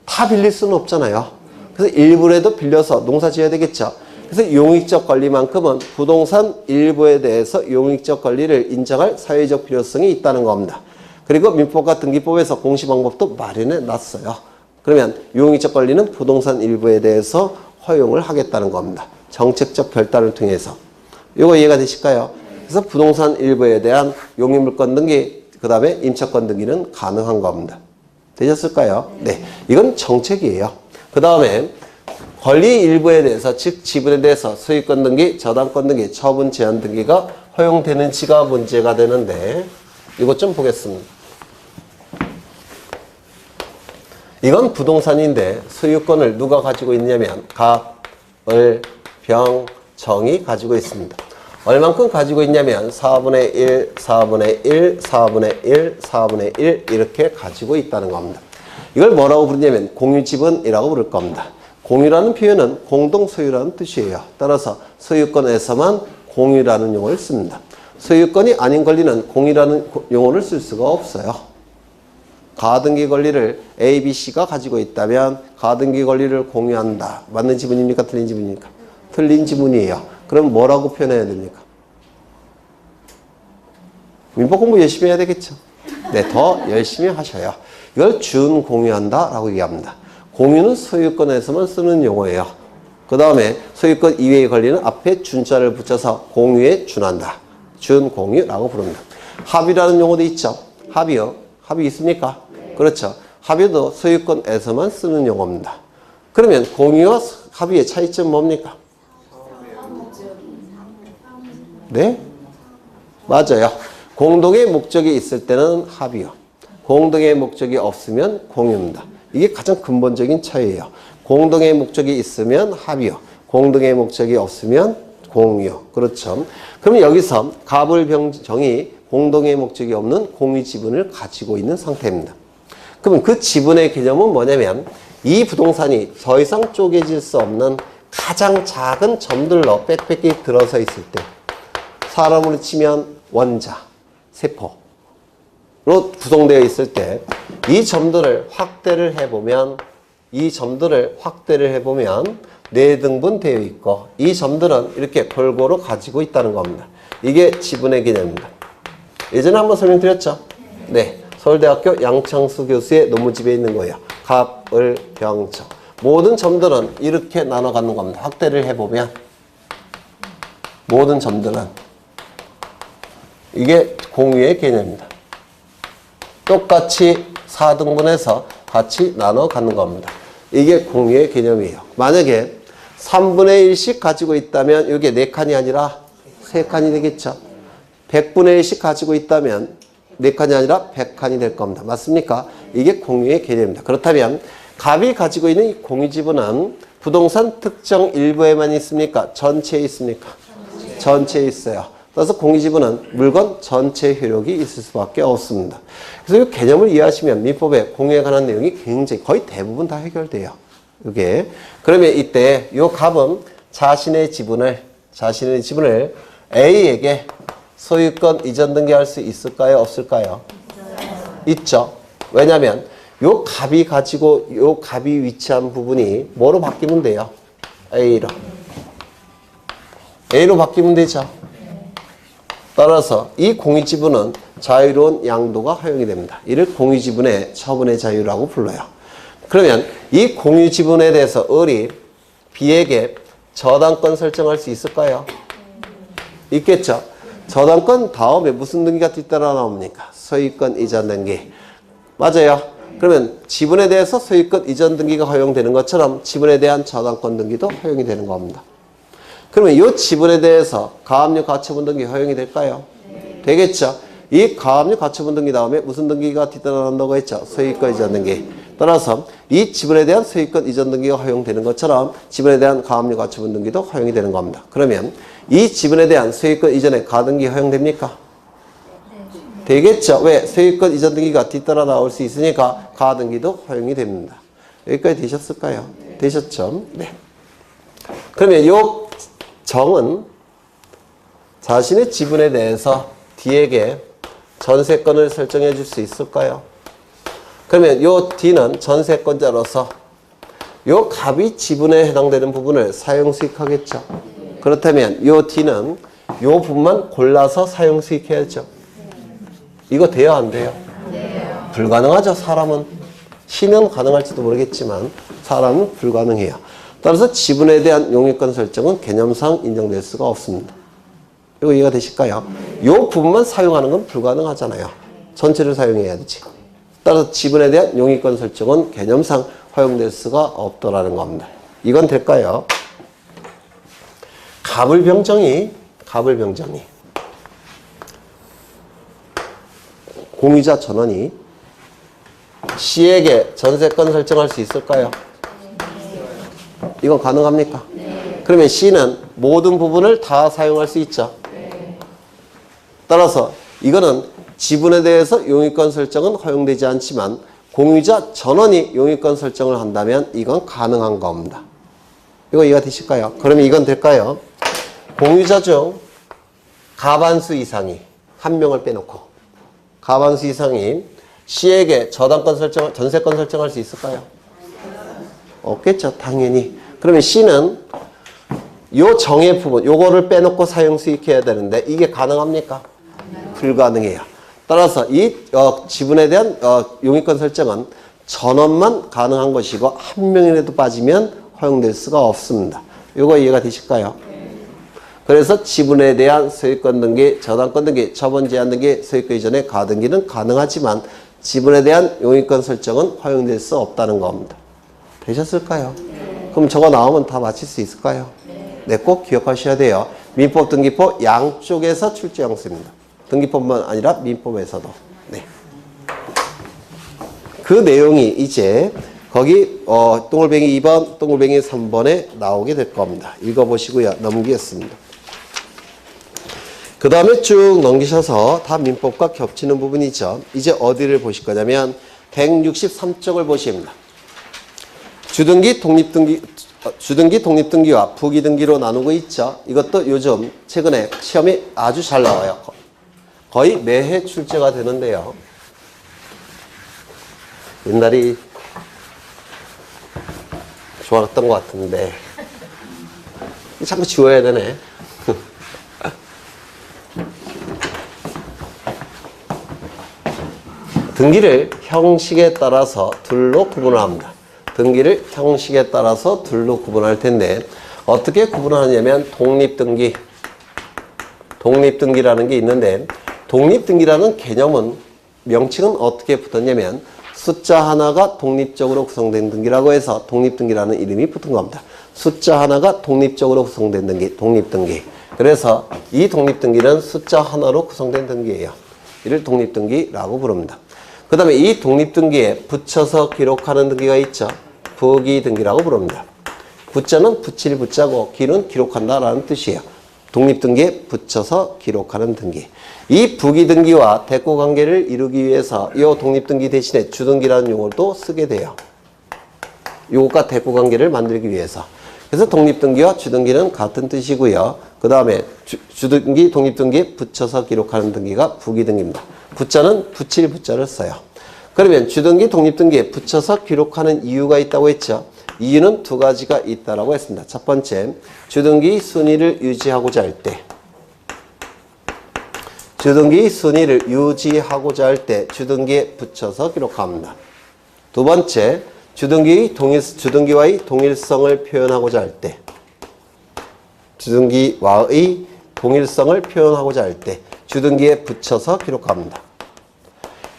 Speaker 1: 다 빌릴 수는 없잖아요. 그래서 일부라도 빌려서 농사 지어야 되겠죠. 그래서 용익적 권리만큼은 부동산 일부에 대해서 용익적 권리를 인정할 사회적 필요성이 있다는 겁니다. 그리고 민법과 등기법에서 공시방법도 마련해 놨어요. 그러면 용익적 권리는 부동산 일부에 대해서 허용을 하겠다는 겁니다. 정책적 결단을 통해서. 이거 이해가 되실까요? 그래서 부동산 일부에 대한 용익물권 등기, 그 다음에 임차권 등기는 가능한 겁니다. 되셨을까요? 네. 이건 정책이에요. 그 다음에 권리 일부에 대해서, 즉 지분에 대해서 소유권 등기, 저당권 등기, 처분 제한 등기가 허용되는지가 문제가 되는데 이것 좀 보겠습니다. 이건 부동산인데 소유권을 누가 가지고 있냐면 갑, 을, 병, 정이 가지고 있습니다. 얼만큼 가지고 있냐면 4분의 1, 4분의 1, 4분의 1, 4분의 1 이렇게 가지고 있다는 겁니다. 이걸 뭐라고 부르냐면 공유지분이라고 부를 겁니다. 공유라는 표현은 공동소유라는 뜻이에요. 따라서 소유권에서만 공유라는 용어를 씁니다. 소유권이 아닌 권리는 공유라는 용어를 쓸 수가 없어요. 가등기 권리를 A, B, C가 가지고 있다면 가등기 권리를 공유한다. 맞는 지분입니까? 틀린 지분입니까? 틀린 지분이에요. 그럼 뭐라고 표현해야 됩니까? 민법 공부 열심히 해야 되겠죠. 네, 더 열심히 하셔요. 이걸 준공유한다 라고 얘기합니다. 공유는 소유권에서만 쓰는 용어예요. 그 다음에 소유권 이외의 권리는 앞에 준자를 붙여서 공유에 준한다. 준공유라고 부릅니다. 합의라는 용어도 있죠. 합의요. 합의 있습니까? 그렇죠. 합의도 소유권에서만 쓰는 용어입니다. 그러면 공유와 합의의 차이점 뭡니까? 네? 맞아요. 공동의 목적이 있을 때는 합의요. 공동의 목적이 없으면 공유입니다. 이게 가장 근본적인 차이예요. 공동의 목적이 있으면 합의요. 공동의 목적이 없으면 공유. 그렇죠. 그럼 여기서 갑을 병정이 공동의 목적이 없는 공유 지분을 가지고 있는 상태입니다. 그럼 그 지분의 개념은 뭐냐면 이 부동산이 더 이상 쪼개질 수 없는 가장 작은 점들로 빽빽히 들어서 있을 때 사람으로 치면 원자, 세포로 구성되어 있을 때 이 점들을 확대를 해보면 네 등분 되어 있고 이 점들은 이렇게 골고루 가지고 있다는 겁니다. 이게 지분의 개념입니다. 예전에 한번 설명드렸죠? 네. 서울대학교 양창수 교수의 논문집에 있는 거예요. 갑, 을, 병, 정. 모든 점들은 이렇게 나눠 갖는 겁니다. 확대를 해보면 모든 점들은 이게 공유의 개념입니다. 똑같이 4등분해서 같이 나눠 갖는 겁니다. 이게 공유의 개념이에요. 만약에 3분의 1씩 가지고 있다면 이게 4칸이 아니라 3칸이 되겠죠. 100분의 1씩 가지고 있다면 4칸이 아니라 100칸이 될 겁니다. 맞습니까? 이게 공유의 개념입니다. 그렇다면 갑이 가지고 있는 이 공유지분은 부동산 특정 일부에만 있습니까? 전체에 있습니까? 전체에 있어요. 따라서 공유지분은 물건 전체 효력이 있을 수밖에 없습니다. 그래서 이 개념을 이해하시면 민법의 공유에 관한 내용이 굉장히 거의 대부분 다 해결돼요. 이게 그러면 이때 이 갑은 자신의 지분을 A에게 소유권 이전 등기할 수 있을까요? 없을까요? 있죠. 왜냐하면 요 갑이 위치한 부분이 뭐로 바뀌면 돼요? A로 바뀌면 되죠. 따라서 이 공유지분은 자유로운 양도가 허용이 됩니다. 이를 공유지분의 처분의 자유라고 불러요. 그러면 이 공유지분에 대해서 을이 B에게 저당권 설정할 수 있을까요? 있겠죠. 저당권 다음에 무슨 등기가 뒤따라 나옵니까? 소유권 이전 등기. 맞아요. 그러면 지분에 대해서 소유권 이전 등기가 허용되는 것처럼 지분에 대한 저당권 등기도 허용이 되는 겁니다. 그러면 이 지분에 대해서 가압류 가처분 등기 허용이 될까요? 되겠죠. 이 가압류 가처분 등기 다음에 무슨 등기가 뒤따라난다고 했죠? 소유권 이전 등기. 따라서 이 지분에 대한 소유권 이전 등기가 허용되는 것처럼 지분에 대한 가압류 가처분 등기도 허용이 되는 겁니다. 그러면 이 지분에 대한 소유권 이전에 가등기 허용됩니까? 되겠죠. 왜? 소유권 이전 등기가 뒤따라 나올 수 있으니까 가등기도 허용이 됩니다. 여기까지 되셨을까요? 되셨죠? 네. 그러면 이 정은 자신의 지분에 대해서 D에게 전세권을 설정해 줄 수 있을까요? 그러면 요 D는 전세권자로서 요 갑이 지분에 해당되는 부분을 사용 수익하겠죠. 그렇다면 요 D는 요 부분만 골라서 사용 수익해야죠. 이거 돼요, 안 돼요? 불가능하죠. 사람은. 신은 가능할지도 모르겠지만 사람은 불가능해요. 따라서 지분에 대한 용익권 설정은 개념상 인정될 수가 없습니다. 이거 이해가 되실까요? 이 부분만 사용하는 건 불가능하잖아요. 전체를 사용해야 되지. 따라서 지분에 대한 용익권 설정은 개념상 허용될 수가 없더라는 겁니다. 이건 될까요? 갑을병정이 공유자 전원이 C에게 전세권 설정할 수 있을까요? 이건 가능합니까? 그러면 C는 모든 부분을 다 사용할 수 있죠. 따라서 이거는 지분에 대해서 용익권 설정은 허용되지 않지만 공유자 전원이 용익권 설정을 한다면 이건 가능한 겁니다. 이거 이해가 되실까요? 그러면 이건 될까요? 공유자 중 가반수 이상이 한 명을 빼놓고 가반수 이상이 C에게 저당권 설정, 전세권 설정할 수 있을까요? 없겠죠, 당연히. 그러면 C는 요 정의 부분, 요거를 빼놓고 사용 수익해야 되는데 이게 가능합니까? 불가능해요. 따라서 이 지분에 대한 용익권 설정은 전원만 가능한 것이고 한 명이라도 빠지면 허용될 수가 없습니다. 요거 이해가 되실까요? 그래서 지분에 대한 소유권 등기, 저당권 등기, 처분 제한 등기, 소유권 이전의 가등기는 가능하지만 지분에 대한 용익권 설정은 허용될 수 없다는 겁니다. 되셨을까요? 그럼 저거 나오면 다 맞힐 수 있을까요? 네, 꼭 기억하셔야 돼요. 민법, 등기법 양쪽에서 출제 양수입니다. 등기법만 아니라 민법에서도. 네. 그 내용이 이제 거기 동글뱅이 2번, 동글뱅이 3번에 나오게 될 겁니다. 읽어보시고요. 넘기겠습니다. 그 다음에 쭉 넘기셔서 다 민법과 겹치는 부분이죠. 이제 어디를 보실 거냐면 163쪽을 보십니다. 주등기, 독립등기와 부기등기로 나누고 있죠. 이것도 요즘 최근에 시험이 아주 잘 나와요. 거의 매해 출제가 되는데요. 옛날이 좋았던 것 같은데 자꾸 지워야 되네. 등기를 형식에 따라서 둘로 구분을 합니다. 등기를 형식에 따라서 둘로 구분할 텐데 어떻게 구분하냐면 독립등기라는 게 있는데 독립등기라는 개념은 명칭은 어떻게 붙었냐면 숫자 하나가 독립적으로 구성된 등기라고 해서 독립등기라는 이름이 붙은 겁니다. 숫자 하나가 독립적으로 구성된 등기, 독립등기. 그래서 이 독립등기는 숫자 하나로 구성된 등기예요. 이를 독립등기라고 부릅니다. 그 다음에 이 독립등기에 붙여서 기록하는 등기가 있죠. 부기등기라고 부릅니다. 붙자는 붙일 붙자고 기는 기록한다라는 뜻이에요. 독립등기에 붙여서 기록하는 등기. 이 부기등기와 대꾸관계를 이루기 위해서 이 독립등기 대신에 주등기라는 용어도 쓰게 돼요. 요것과 대꾸관계를 만들기 위해서. 그래서 독립등기와 주등기는 같은 뜻이고요. 그 다음에 주등기, 독립등기에 붙여서 기록하는 등기가 부기등기입니다. 붙자는 붙일 붙자를 써요. 그러면 주등기, 독립등기에 붙여서 기록하는 이유가 있다고 했죠. 이유는 두 가지가 있다라고 했습니다. 첫 번째, 주등기 순위를 유지하고자 할 때. 주등기 순위를 유지하고자 할 때 주등기에 붙여서 기록합니다. 두 번째, 주등기와의 동일성을 표현하고자 할 때. 주등기와의 동일성을 표현하고자 할 때 주등기에 붙여서 기록합니다.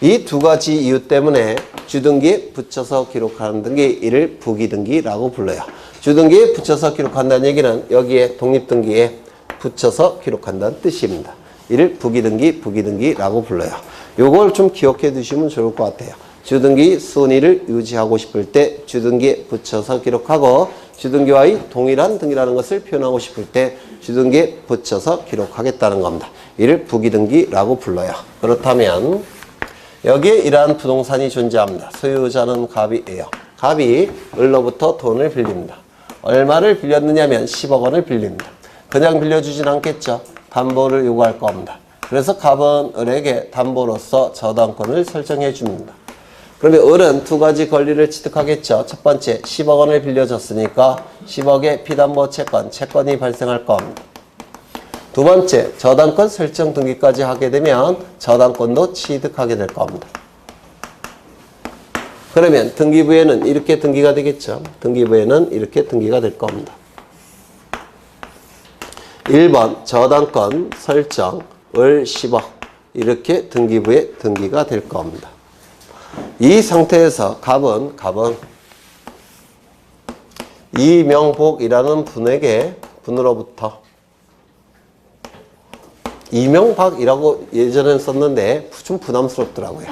Speaker 1: 이 두 가지 이유 때문에 주등기에 붙여서 기록하는 등기, 이를 부기등기라고 불러요. 주등기에 붙여서 기록한다는 얘기는 여기에 독립등기에 붙여서 기록한다는 뜻입니다. 이를 부기등기라고 불러요. 요걸 좀 기억해 두시면 좋을 것 같아요. 주등기 순위를 유지하고 싶을 때 주등기에 붙여서 기록하고 주등기와의 동일한 등기라는 것을 표현하고 싶을 때 주등기에 붙여서 기록하겠다는 겁니다. 이를 부기등기라고 불러요. 그렇다면 여기에 이러한 부동산이 존재합니다. 소유자는 갑이에요. 갑이 을로부터 돈을 빌립니다. 얼마를 빌렸느냐면 10억 원을 빌립니다. 그냥 빌려주진 않겠죠. 담보를 요구할 겁니다. 그래서 갑은 을에게 담보로서 저당권을 설정해 줍니다. 그러면 을은 두 가지 권리를 취득하겠죠. 첫 번째, 10억 원을 빌려줬으니까 10억의 피담보 채권이 발생할 겁니다. 두 번째, 저당권 설정 등기까지 하게 되면 저당권도 취득하게 될 겁니다. 그러면 등기부에는 이렇게 등기가 되겠죠. 등기부에는 이렇게 등기가 될 겁니다. 1번 저당권 설정 을 10억 이렇게 등기부에 등기가 될 겁니다. 이 상태에서 갑은 이명복이라는 분으로부터 이명박이라고 예전엔 썼는데 좀 부담스럽더라고요.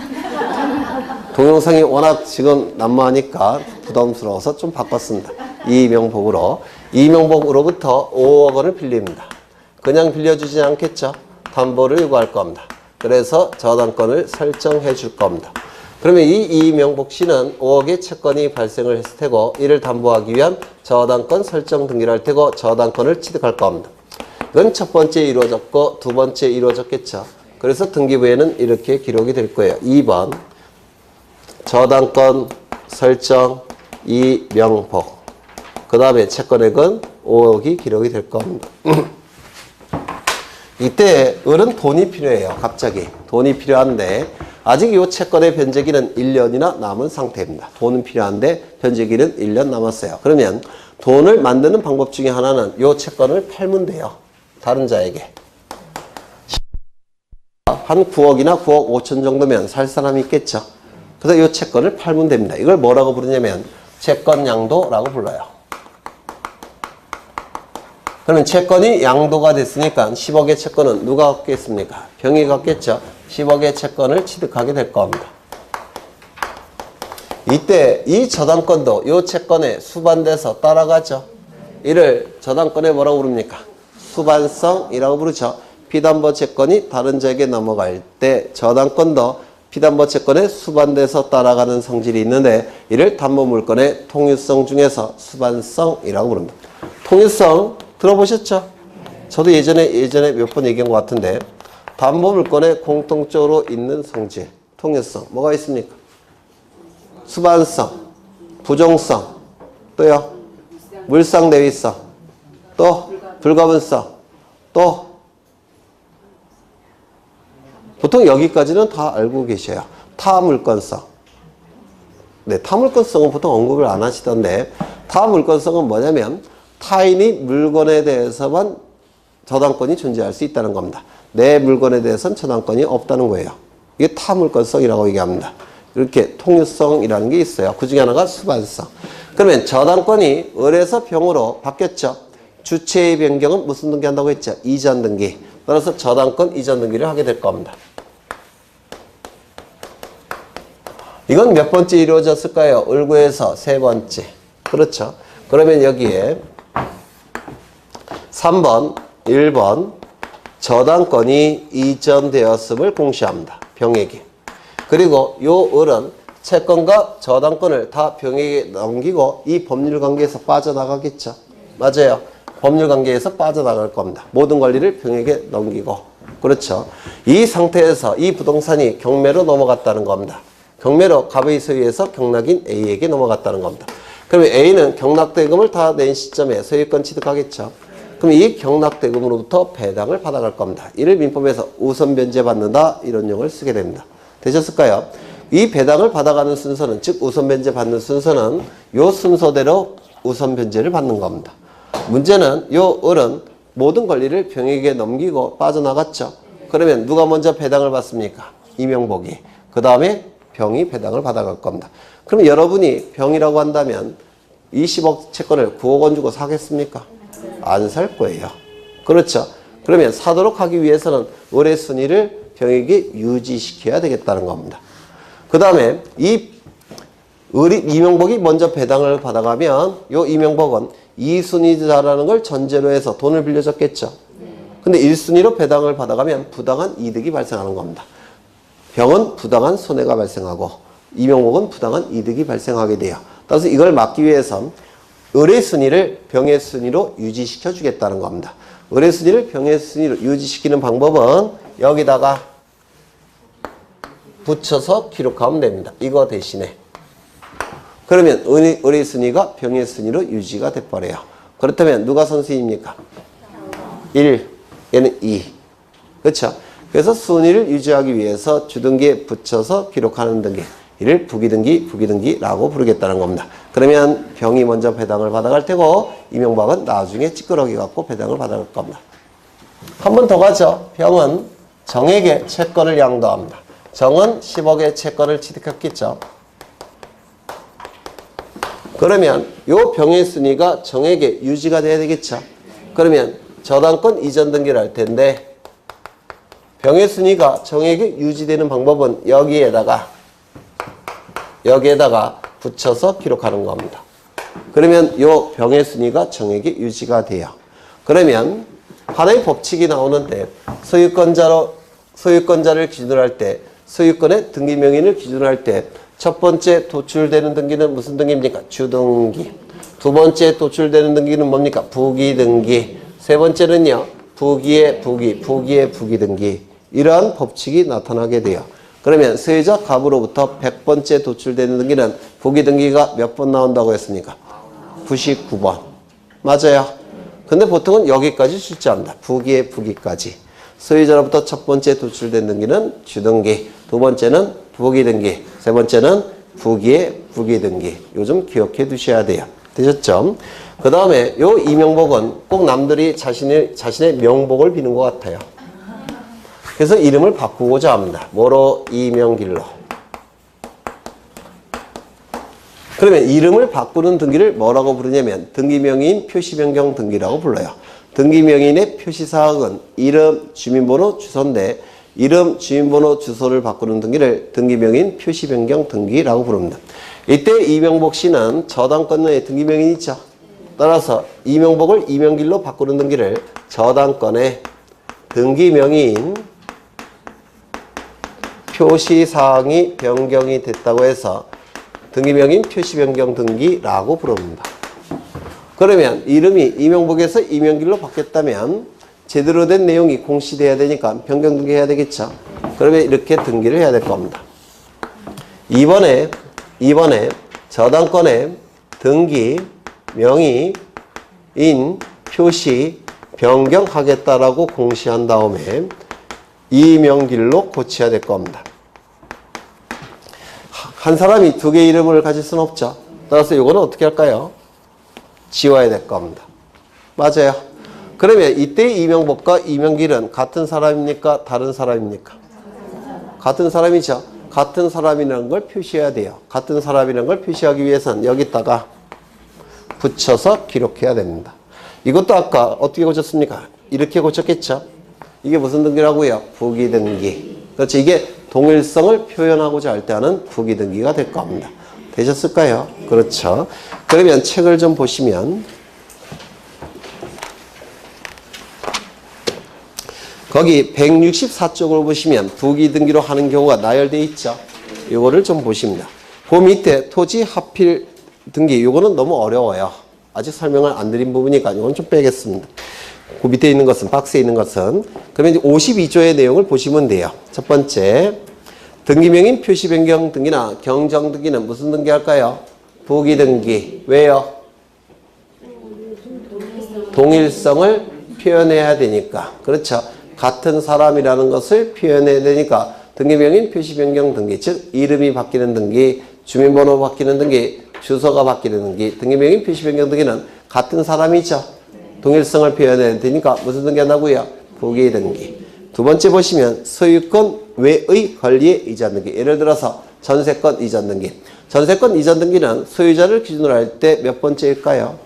Speaker 1: 동영상이 워낙 지금 난무하니까 부담스러워서 좀 바꿨습니다. 이명복으로부터 5억 원을 빌립니다. 그냥 빌려주지 않겠죠. 담보를 요구할 겁니다. 그래서 저당권을 설정해 줄 겁니다. 그러면 이 이명복 씨는 5억의 채권이 발생을 했을 테고 이를 담보하기 위한 저당권 설정 등기를 할 테고 저당권을 취득할 겁니다. 이건 첫 번째 이루어졌고 두 번째 이루어졌겠죠. 그래서 등기부에는 이렇게 기록이 될 거예요. 2번 저당권 설정 이명복 그 다음에 채권액은 5억이 기록이 될 겁니다. 이때 을은 돈이 필요해요. 갑자기 돈이 필요한데 아직 이 채권의 변제기는 1년이나 남은 상태입니다. 돈은 필요한데 변제기는 1년 남았어요. 그러면 돈을 만드는 방법 중에 하나는 이 채권을 팔면 돼요. 다른 자에게. 한 9억이나 9억 5천 정도면 살 사람이 있겠죠. 그래서 이 채권을 팔면 됩니다. 이걸 뭐라고 부르냐면 채권양도라고 불러요. 그러면 채권이 양도가 됐으니까 10억의 채권은 누가 갖겠습니까? 병이 갖겠죠. 10억의 채권을 취득하게 될 겁니다. 이때 이 저당권도 이 채권에 수반돼서 따라가죠. 이를 저당권에 뭐라고 부릅니까? 수반성이라고 부르죠. 피담보 채권이 다른 자에게 넘어갈 때 저당권도 피담보 채권에 수반돼서 따라가는 성질이 있는데 이를 담보물권의 통유성 중에서 수반성이라고 부릅니다. 통유성 들어보셨죠? 저도 예전에 몇 번 얘기한 것 같은데 담보물권에 공통적으로 있는 성질, 통유성 뭐가 있습니까? 수반성, 부종성, 또요 물상대위성, 또 불가분성, 또 보통 여기까지는 다 알고 계셔요. 타물권성. 네, 타물권성은 보통 언급을 안 하시던데 타물권성은 뭐냐면 타인이 물건에 대해서만 저당권이 존재할 수 있다는 겁니다. 내 물건에 대해서는 저당권이 없다는 거예요. 이게 타물권성이라고 얘기합니다. 이렇게 통유성이라는 게 있어요. 그 중에 하나가 수반성. 그러면 저당권이 을에서 병으로 바뀌었죠. 주체의 변경은 무슨 등기 한다고 했죠? 이전 등기. 따라서 저당권 이전 등기를 하게 될 겁니다. 이건 몇 번째 이루어졌을까요? 을구에서 세 번째. 그렇죠. 그러면 여기에 3번, 1번 저당권이 이전되었음을 공시합니다. 병에게. 그리고 요 을은 채권과 저당권을 다 병에게 넘기고 이 법률관계에서 빠져나가겠죠. 맞아요. 법률관계에서 빠져나갈 겁니다. 모든 권리를 병에게 넘기고. 그렇죠. 이 상태에서 이 부동산이 경매로 넘어갔다는 겁니다. 경매로 갑의 소유에서 경락인 A에게 넘어갔다는 겁니다. 그러면 A는 경락대금을 다 낸 시점에 소유권 취득하겠죠. 그럼 이 경락대금으로부터 배당을 받아갈 겁니다. 이를 민법에서 우선 변제받는다 이런 용어를 쓰게 됩니다. 되셨을까요? 이 배당을 받아가는 순서는 즉 우선 변제 받는 순서는 요 순서대로 우선 변제를 받는 겁니다. 문제는 요 을은 모든 권리를 병에게 넘기고 빠져나갔죠. 그러면 누가 먼저 배당을 받습니까? 이명복이. 그 다음에 병이 배당을 받아갈 겁니다. 그럼 여러분이 병이라고 한다면 20억 채권을 9억 원 주고 사겠습니까? 안 살 거예요. 그렇죠. 그러면 사도록 하기 위해서는 의뢰 순위를 병에게 유지시켜야 되겠다는 겁니다. 그 다음에 이명복이 먼저 배당을 받아가면 요 이명복은 2순위자라는 걸 전제로 해서 돈을 빌려줬겠죠. 근데 1순위로 배당을 받아가면 부당한 이득이 발생하는 겁니다. 병은 부당한 손해가 발생하고 이명복은 부당한 이득이 발생하게 돼요. 따라서 이걸 막기 위해선 의뢰 순위를 병의 순위로 유지시켜 주겠다는 겁니다. 의뢰 순위를 병의 순위로 유지시키는 방법은 여기다가 붙여서 기록하면 됩니다. 이거 대신에. 그러면 의뢰 순위가 병의 순위로 유지가 돼버려요. 그렇다면 누가 선수입니까? 1, 얘는 2. 그렇죠? 그래서 순위를 유지하기 위해서 주등기에 붙여서 기록하는 등기. 이를 부기등기, 부기등기라고 부르겠다는 겁니다. 그러면 병이 먼저 배당을 받아갈 테고 이명박은 나중에 찌끄러기 갖고 배당을 받아갈 겁니다. 한 번 더 가죠. 병은 정에게 채권을 양도합니다. 정은 10억의 채권을 취득했겠죠. 그러면 요 병의 순위가 정에게 유지가 돼야 되겠죠. 그러면 저당권 이전 등기를 할 텐데 병의 순위가 정에게 유지되는 방법은 여기에다가 붙여서 기록하는 겁니다. 그러면 요 병의 순위가 정에게 유지가 돼요. 그러면 하나의 법칙이 나오는데 소유권자를 기준으로 할 때 소유권의 등기 명의를 기준으로 할 때 첫 번째 도출되는 등기는 무슨 등기입니까? 주등기. 두 번째 도출되는 등기는 뭡니까? 부기등기. 세 번째는요. 부기의 부기등기. 이러한 법칙이 나타나게 돼요. 그러면 소유자 갑으로부터 100번째 도출되는 등기는 부기등기가 몇 번 나온다고 했습니까? 99번. 맞아요. 근데 보통은 여기까지 출제합니다. 부기의 부기까지. 소유자로부터 첫 번째 도출된 등기는 주등기, 두 번째는 부기등기, 세 번째는 부기의 부기등기. 요즘 기억해 두셔야 돼요. 되셨죠? 그 다음에 요 이명복은 꼭 남들이 자신의 명복을 비는 것 같아요. 그래서 이름을 바꾸고자 합니다. 뭐로? 이명길로. 그러면 이름을 바꾸는 등기를 뭐라고 부르냐면 등기명의인 표시변경 등기라고 불러요. 등기명의인의 표시사항은 이름, 주민번호, 주소인데 이름, 주민번호, 주소를 바꾸는 등기를 등기명의인 표시변경 등기라고 부릅니다. 이때 이명복 씨는 저당권의 등기명의인 있죠. 따라서 이명복을 이명길로 바꾸는 등기를 저당권의 등기명의인 표시사항이 변경이 됐다고 해서 등기명의인 표시변경 등기라고 부릅니다. 그러면 이름이 이명복에서 이명길로 바뀌었다면 제대로 된 내용이 공시돼야 되니까 변경 등기해야 되겠죠. 그러면 이렇게 등기를 해야 될 겁니다. 이번에 저당권의 등기 명의인 표시 변경하겠다라고 공시한 다음에 이명길로 고쳐야 될 겁니다. 한 사람이 두 개의 이름을 가질 수는 없죠. 따라서 이거는 어떻게 할까요? 지워야 될 겁니다. 맞아요. 그러면 이때 이명복과 이명길은 같은 사람입니까? 다른 사람입니까? 같은 사람이죠. 같은 사람이라는 걸 표시해야 돼요. 같은 사람이라는 걸 표시하기 위해서는 여기다가 붙여서 기록해야 됩니다. 이것도 아까 어떻게 고쳤습니까? 이렇게 고쳤겠죠. 이게 무슨 등기라고요? 부기등기. 그렇죠. 이게 동일성을 표현하고자 할 때 하는 부기등기가 될 겁니다. 되셨을까요? 그렇죠. 그러면 책을 좀 보시면 거기 164쪽을 보시면 부기등기로 하는 경우가 나열되어 있죠. 이거를 좀 보십니다. 그 밑에 토지 하필 등기 이거는 너무 어려워요. 아직 설명을 안 드린 부분이니까 이건 좀 빼겠습니다. 그 밑에 있는 것은 박스에 있는 것은 그러면 52조의 내용을 보시면 돼요. 첫 번째 등기명인 표시변경 등기나 경정등기는 무슨 등기 할까요? 부기등기. 왜요? 동일성을 표현해야 되니까. 그렇죠. 같은 사람이라는 것을 표현해야 되니까 등기명인 표시변경 등기, 즉 이름이 바뀌는 등기, 주민번호 바뀌는 등기, 주소가 바뀌는 등기, 등기명인 표시변경 등기는 같은 사람이죠. 동일성을 표현해야 되니까 무슨 등기 한다고요? 부기등기. 두 번째 보시면 소유권 외의 권리의 이전 등기. 예를 들어서 전세권 이전 등기. 전세권 이전 등기는 소유자를 기준으로 할 때 몇 번째일까요?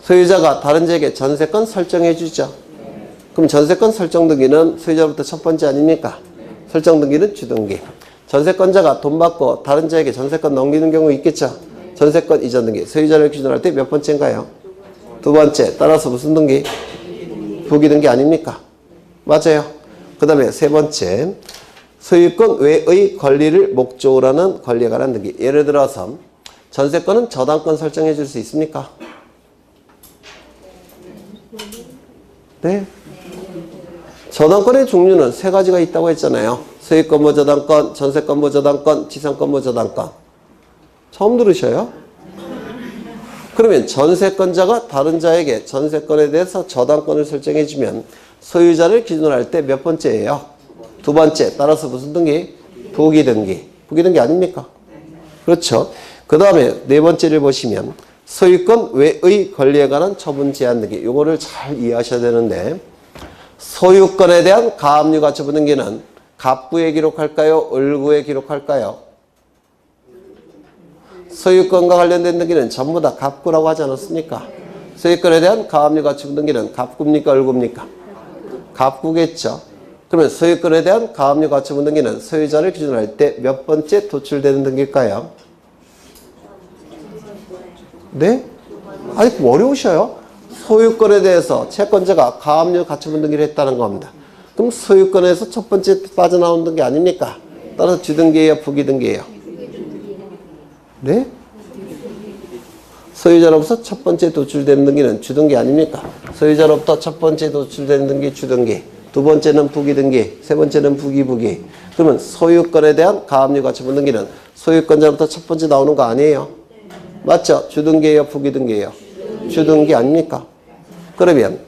Speaker 1: 소유자가 다른 자에게 전세권 설정해 주죠. 그럼 전세권 설정 등기는 소유자로부터 첫 번째 아닙니까? 설정 등기는 주등기. 전세권자가 돈 받고 다른 자에게 전세권 넘기는 경우 있겠죠? 전세권 이전 등기. 소유자를 기준으로 할 때 몇 번째인가요? 두 번째. 따라서 무슨 등기? 부기 등기 아닙니까? 맞아요. 그 다음에 세 번째. 소유권 외의 권리를 목적으로 하는 권리에 관한 등기. 예를 들어서 전세권은 저당권 설정해 줄 수 있습니까? 네. 저당권의 종류는 세 가지가 있다고 했잖아요. 소유권 저당권, 전세권 저당권, 지상권 저당권. 처음 들으셔요? 그러면 전세권자가 다른 자에게 전세권에 대해서 저당권을 설정해 주면 소유자를 기준으로 할 때 몇 번째예요? 두 번째. 따라서 무슨 등기? 부기 등기. 부기 등기 아닙니까? 그렇죠. 그 다음에 네 번째를 보시면 소유권 외의 권리에 관한 처분 제한 등기. 요거를 잘 이해하셔야 되는데 소유권에 대한 가압류 가처분 등기는 갑구에 기록할까요? 을구에 기록할까요? 소유권과 관련된 등기는 전부 다 갑구라고 하지 않았습니까? 소유권에 대한 가압류 가처분 등기는 갑구입니까? 을구입니까? 갑구겠죠. 그러면 소유권에 대한 가압류 가처분 등기는 소유자를 기준으로 할 때 몇 번째 도출되는 등기일까요? 네? 아니 어려우셔요. 소유권에 대해서 채권자가 가압류 가처분 등기를 했다는 겁니다. 그럼 소유권에서 첫 번째 빠져나오는 등기 아닙니까? 따라서 주등기예요, 부기등기예요? 네? 소유자로부터 첫 번째 도출되는 등기는 주등기 아닙니까? 소유자로부터 첫 번째 도출되는 등기 주등기, 두 번째는 부기등기, 세 번째는 부기. 그러면 소유권에 대한 가압류 가처분 등기는 소유권자로부터 첫 번째 나오는 거 아니에요? 맞죠? 주등기예요, 부기등기예요? 주등기 아닙니까? 그러면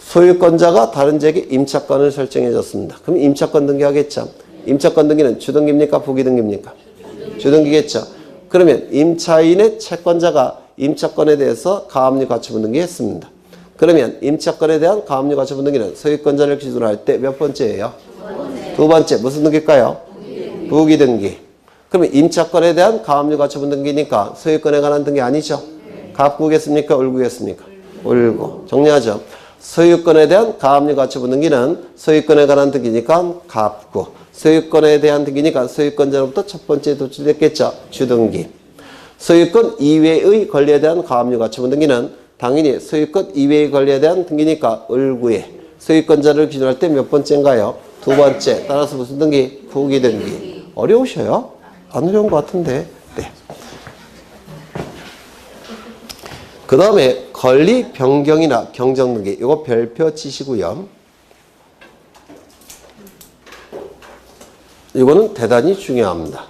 Speaker 1: 소유권자가 다른 자에게 임차권을 설정해 줬습니다. 그럼 임차권 등기하겠죠? 임차권 등기는 주등기입니까? 부기등기입니까? 주등기겠죠? 그러면 임차인의 채권자가 임차권에 대해서 가압류 가처분 등기했습니다. 그러면 임차권에 대한 가압류 가처분 등기는 소유권자를 기준으로 할 때 몇 번째예요? 두 번째. 무슨 등기일까요? 부기등기. 그러면 임차권에 대한 가압류 가처분 등기니까 소유권에 관한 등기 아니죠? 갑구겠습니까? 을구겠습니까? 을구. 정리하죠. 소유권에 대한 가압류 가처분 등기는 소유권에 관한 등기니까 갑구. 소유권에 대한 등기니까 소유권자로부터 첫 번째 도출됐겠죠. 주등기. 소유권 이외의 권리에 대한 가압류 가처분 등기는 당연히 소유권 이외의 권리에 대한 등기니까 을구에 소유권자를 기준으로 할 때 몇 번째인가요? 두 번째. 따라서 무슨 등기? 부기 등기. 어려우셔요? 안 어려운 것 같은데. 네. 그 다음에 권리 변경이나 경정 등기. 이거 별표 치시고요. 이거는 대단히 중요합니다.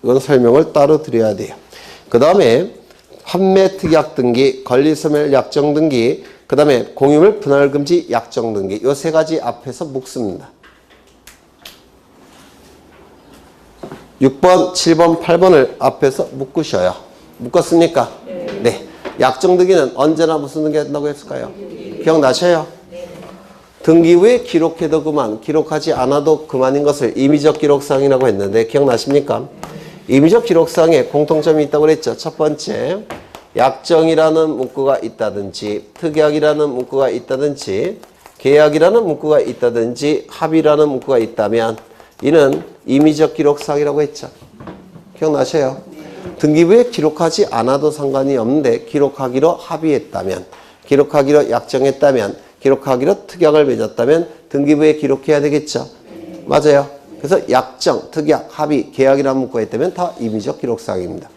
Speaker 1: 이건 설명을 따로 드려야 돼요. 그 다음에 판매 특약 등기, 권리 소멸 약정 등기, 그 다음에 공유물 분할 금지 약정 등기. 이 세 가지 앞에서 묶습니다. 6번, 7번, 8번을 앞에서 묶으셔요. 묶었습니까? 네. 약정 등기는 언제나 무슨 등기 한다고 했을까요? 기억나셔요? 등기 후에 기록해도 그만, 기록하지 않아도 그만인 것을 임의적 기록사항이라고 했는데 기억나십니까? 임의적 기록사항에 공통점이 있다고 그랬죠. 첫 번째, 약정이라는 문구가 있다든지 특약이라는 문구가 있다든지 계약이라는 문구가 있다든지 합의라는 문구가 있다면 이는 임의적 기록사항이라고 했죠. 기억나셔요? 등기부에 기록하지 않아도 상관이 없는데 기록하기로 합의했다면, 기록하기로 약정했다면, 기록하기로 특약을 맺었다면 등기부에 기록해야 되겠죠. 맞아요. 그래서 약정, 특약, 합의, 계약이라는 문구가 있다면 다 임의적 기록사항입니다.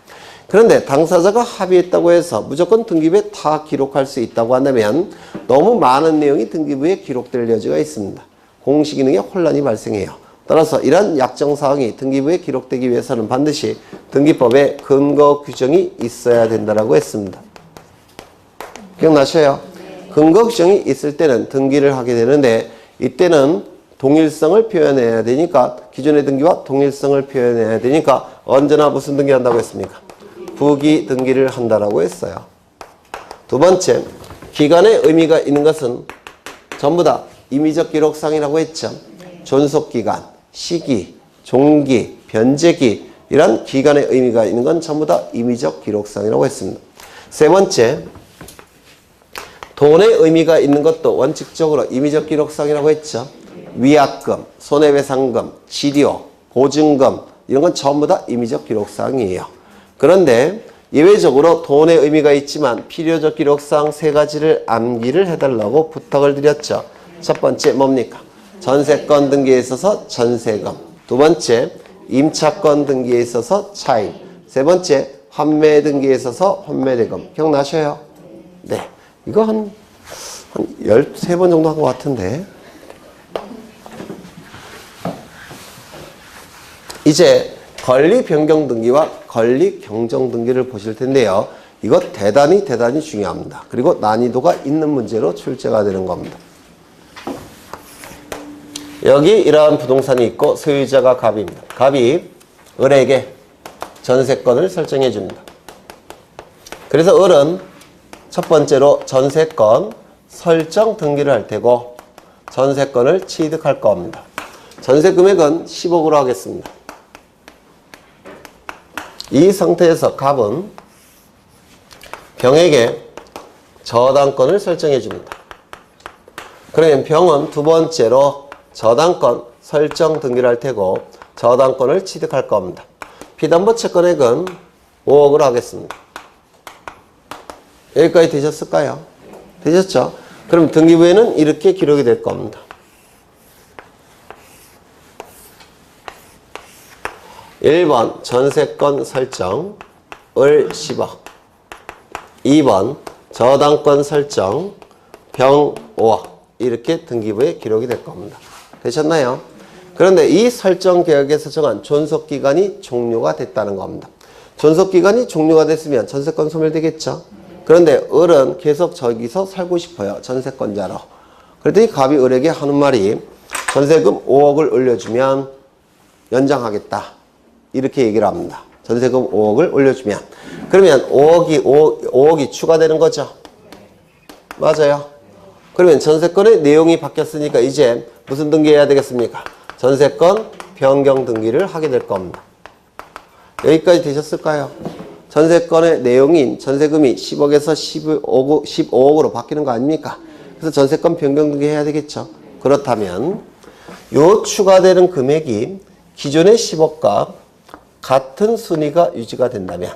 Speaker 1: 그런데 당사자가 합의했다고 해서 무조건 등기부에 다 기록할 수 있다고 한다면 너무 많은 내용이 등기부에 기록될 여지가 있습니다. 공시 기능에 혼란이 발생해요. 따라서 이러한 약정사항이 등기부에 기록되기 위해서는 반드시 등기법에 근거 규정이 있어야 된다고 했습니다. 기억나셔요? 근거 규정이 있을 때는 등기를 하게 되는데 이때는 동일성을 표현해야 되니까 기존의 등기와 동일성을 표현해야 되니까 언제나 무슨 등기 한다고 했습니까? 부기 등기를 한다라고 했어요. 두 번째, 기간의 의미가 있는 것은 전부 다 임의적 기록상이라고 했죠. 존속기간, 시기, 종기, 변제기 이런 기간의 의미가 있는 건 전부 다 임의적 기록상이라고 했습니다. 세 번째, 돈의 의미가 있는 것도 원칙적으로 임의적 기록상이라고 했죠. 위약금, 손해배상금, 치료, 보증금 이런 건 전부 다 임의적 기록상이에요. 그런데 예외적으로 돈의 의미가 있지만 필요적 기록상 세 가지를 암기를 해달라고 부탁을 드렸죠. 첫 번째 뭡니까? 전세권 등기에 있어서 전세금. 두 번째 임차권 등기에 있어서 차임. 세 번째 환매 등기에 있어서 환매대금. 기억나셔요? 네. 이거 한 13번 정도 한 것 같은데. 이제 권리변경등기와 권리경정등기를 보실 텐데요. 이거 대단히 중요합니다. 그리고 난이도가 있는 문제로 출제가 되는 겁니다. 여기 이러한 부동산이 있고 소유자가 갑입니다. 갑이 을에게 전세권을 설정해 줍니다. 그래서 을은 첫 번째로 전세권 설정 등기를 할 테고 전세권을 취득할 겁니다. 전세 금액은 10억으로 하겠습니다. 이 상태에서 갑은 병에게 저당권을 설정해 줍니다. 그러면 병은 두 번째로 저당권 설정 등기를 할 테고 저당권을 취득할 겁니다. 피담보 채권액은 5억으로 하겠습니다. 여기까지 되셨을까요? 되셨죠? 그럼 등기부에는 이렇게 기록이 될 겁니다. 1번 전세권 설정 을 10억 2번 저당권 설정 병 5억 이렇게 등기부에 기록이 될 겁니다. 되셨나요? 그런데 이 설정 계약에서 정한 존속기간이 종료가 됐다는 겁니다. 존속기간이 종료가 됐으면 전세권 소멸되겠죠? 그런데 을은 계속 저기서 살고 싶어요. 전세권자로. 그랬더니 갑이 을에게 하는 말이 전세금 5억을 올려주면 연장하겠다. 이렇게 얘기를 합니다. 전세금 5억을 올려주면. 그러면 5억이 추가되는 거죠. 맞아요. 그러면 전세권의 내용이 바뀌었으니까 이제 무슨 등기해야 되겠습니까? 전세권 변경 등기를 하게 될 겁니다. 여기까지 되셨을까요? 전세권의 내용인 전세금이 10억에서 15억으로 바뀌는 거 아닙니까? 그래서 전세권 변경 등기 해야 되겠죠. 그렇다면 요 추가되는 금액이 기존의 10억과 같은 순위가 유지가 된다면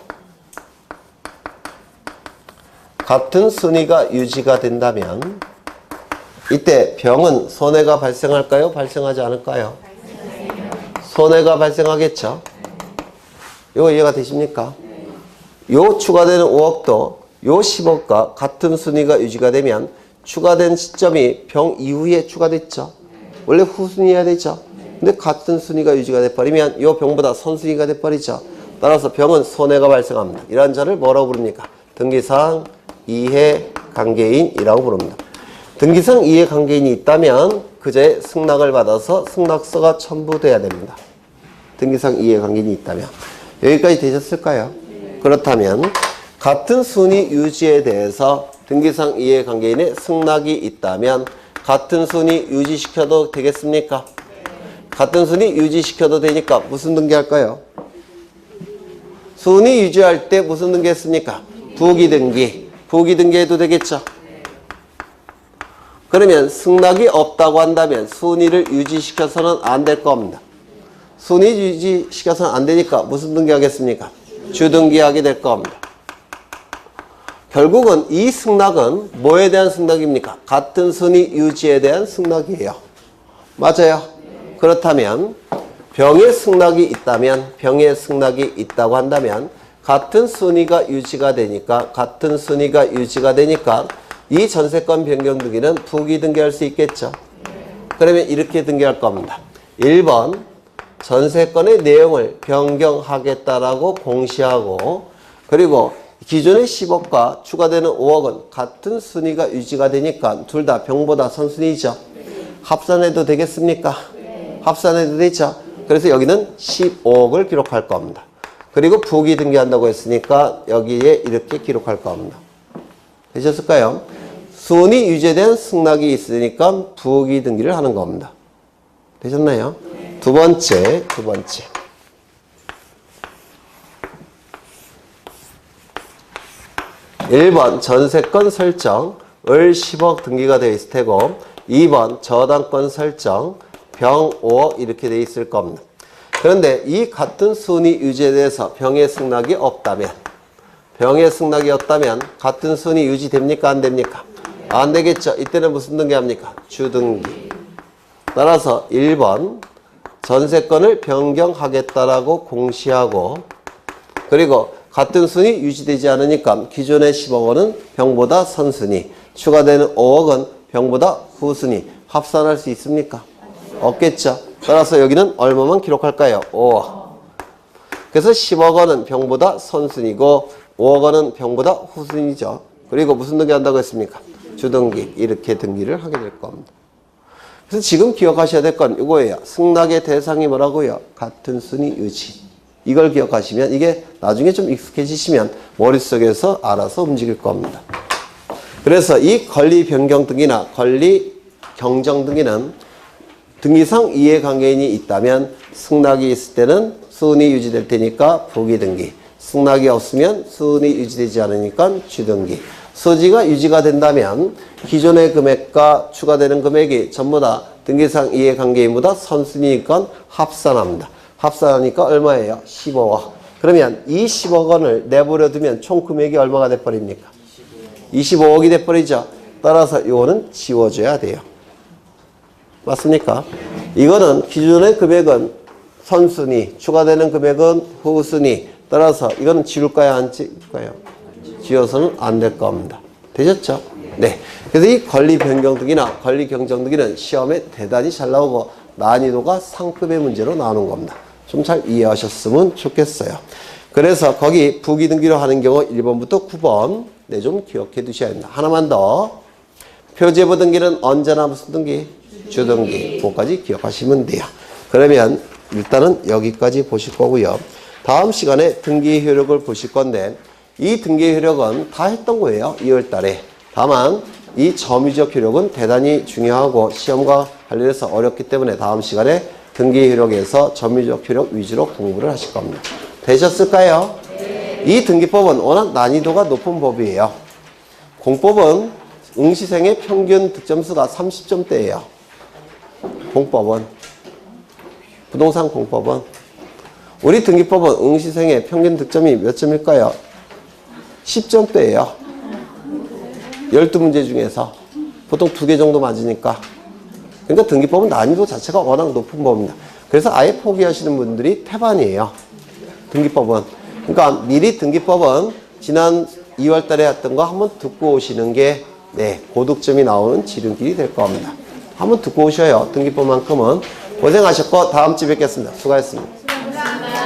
Speaker 1: 이때 병은 손해가 발생할까요? 발생하지 않을까요? 손해가 발생하겠죠. 이거 이해가 되십니까? 요 추가되는 5억도 요 10억과 같은 순위가 유지가 되면 추가된 시점이 병 이후에 추가됐죠. 원래 후순위여야 되죠. 근데 같은 순위가 유지가 돼버리면 이 병보다 선순위가 돼버리죠. 따라서 병은 손해가 발생합니다. 이러한 자를 뭐라고 부릅니까? 등기상 이해관계인이라고 부릅니다. 등기상 이해관계인이 있다면 그자의 승낙을 받아서 승낙서가 첨부돼야 됩니다. 등기상 이해관계인이 있다면. 여기까지 되셨을까요? 그렇다면 같은 순위 유지에 대해서 등기상 이해관계인의 승낙이 있다면 같은 순위 유지시켜도 되겠습니까? 같은 순위 유지시켜도 되니까 무슨 등기할까요? 순위 유지할 때 무슨 등기 했습니까? 부기등기. 부기등기 해도 되겠죠? 그러면 승낙이 없다고 한다면 순위를 유지시켜서는 안 될 겁니다. 순위 유지시켜서는 안 되니까 무슨 등기 하겠습니까? 주등기 하게 될 겁니다. 결국은 이 승낙은 뭐에 대한 승낙입니까? 같은 순위 유지에 대한 승낙이에요. 맞아요? 그렇다면 병의 승낙이 있다고 한다면 같은 순위가 유지가 되니까 이 전세권 변경 등기는 부기 등기할 수 있겠죠. 그러면 이렇게 등기할 겁니다. 1번 전세권의 내용을 변경하겠다라고 공시하고 그리고 기존의 10억과 추가되는 5억은 같은 순위가 유지가 되니까 둘 다 병보다 선순위죠. 합산해도 되겠습니까? 합산해도 되죠. 그래서 여기는 15억을 기록할 겁니다. 그리고 부기 등기한다고 했으니까 여기에 이렇게 기록할 겁니다. 되셨을까요? 순위 유지에 대한 승낙이 있으니까 부기 등기를 하는 겁니다. 되셨나요? 두 번째. 1번 전세권 설정 을 10억 등기가 되어 있을 테고 2번 저당권 설정 병 5억 이렇게 되어 있을 겁니다. 그런데 이 같은 순위 유지에 대해서 병의 승낙이 없다면 같은 순위 유지됩니까? 안 됩니까? 안 되겠죠. 이때는 무슨 등기 합니까? 주등기. 따라서 1번 전세권을 변경하겠다라고 공시하고 그리고 같은 순위 유지되지 않으니까 기존의 10억 원은 병보다 선순위, 추가되는 5억은 병보다 후순위 합산할 수 있습니까? 없겠죠. 따라서 여기는 얼마만 기록할까요? 5억. 그래서 10억 원은 병보다 선순위고 5억 원은 병보다 후순위죠. 그리고 무슨 등기 한다고 했습니까? 주등기. 이렇게 등기를 하게 될 겁니다. 그래서 지금 기억하셔야 될 건 이거예요. 승낙의 대상이 뭐라고요? 같은 순위 유지. 이걸 기억하시면 이게 나중에 좀 익숙해지시면 머릿속에서 알아서 움직일 겁니다. 그래서 이 권리 변경 등기나 권리 경정 등기는 등기상 이해관계인이 있다면 승낙이 있을 때는 순위 유지될 테니까 부기등기. 승낙이 없으면 순위 유지되지 않으니까 주등기. 소지가 유지가 된다면 기존의 금액과 추가되는 금액이 전부 다 등기상 이해관계인보다 선순위니까 합산합니다. 합산하니까 얼마예요? 15억. 그러면 이 10억 원을 내버려 두면 총 금액이 얼마가 돼버립니까? 25억이 돼버리죠. 따라서 이거는 지워줘야 돼요. 맞습니까? 이거는 기존의 금액은 선순위, 추가되는 금액은 후순위. 따라서 이거는 지울까요? 안 지울까요? 지워서는 안 될 겁니다. 되셨죠? 네. 그래서 이 권리 변경 등기나 권리 경정 등기는 시험에 대단히 잘 나오고 난이도가 상급의 문제로 나오는 겁니다. 좀 잘 이해하셨으면 좋겠어요. 그래서 거기 부기등기로 하는 경우 1번부터 9번 네, 좀 기억해 두셔야 합니다. 하나만 더. 표제부 등기는 언제나 무슨 등기? 주등기. 그거까지 기억하시면 돼요. 그러면 일단은 여기까지 보실 거고요. 다음 시간에 등기 효력을 보실 건데 이 등기 효력은 다 했던 거예요. 2월 달에. 다만 이 점유적 효력은 대단히 중요하고 시험과 관련해서 어렵기 때문에 다음 시간에 등기 효력에서 점유적 효력 위주로 공부를 하실 겁니다. 되셨을까요? 네. 이 등기법은 워낙 난이도가 높은 법이에요. 공법은 응시생의 평균 득점수가 30점대예요. 공법은. 부동산 공법은. 우리 등기법은 응시생의 평균 득점이 몇 점일까요? 10점대예요. 12문제 중에서 보통 2개 정도 맞으니까. 그러니까 등기법은 난이도 자체가 워낙 높은 법입니다. 그래서 아예 포기하시는 분들이 태반이에요. 등기법은. 그러니까 미리 등기법은 지난 2월 달에 했던 거 한번 듣고 오시는 게 네, 고득점이 나오는 지름길이 될 겁니다. 한번 듣고 오셔요. 등기법만큼은. 고생하셨고 다음 주에 뵙겠습니다. 수고하셨습니다.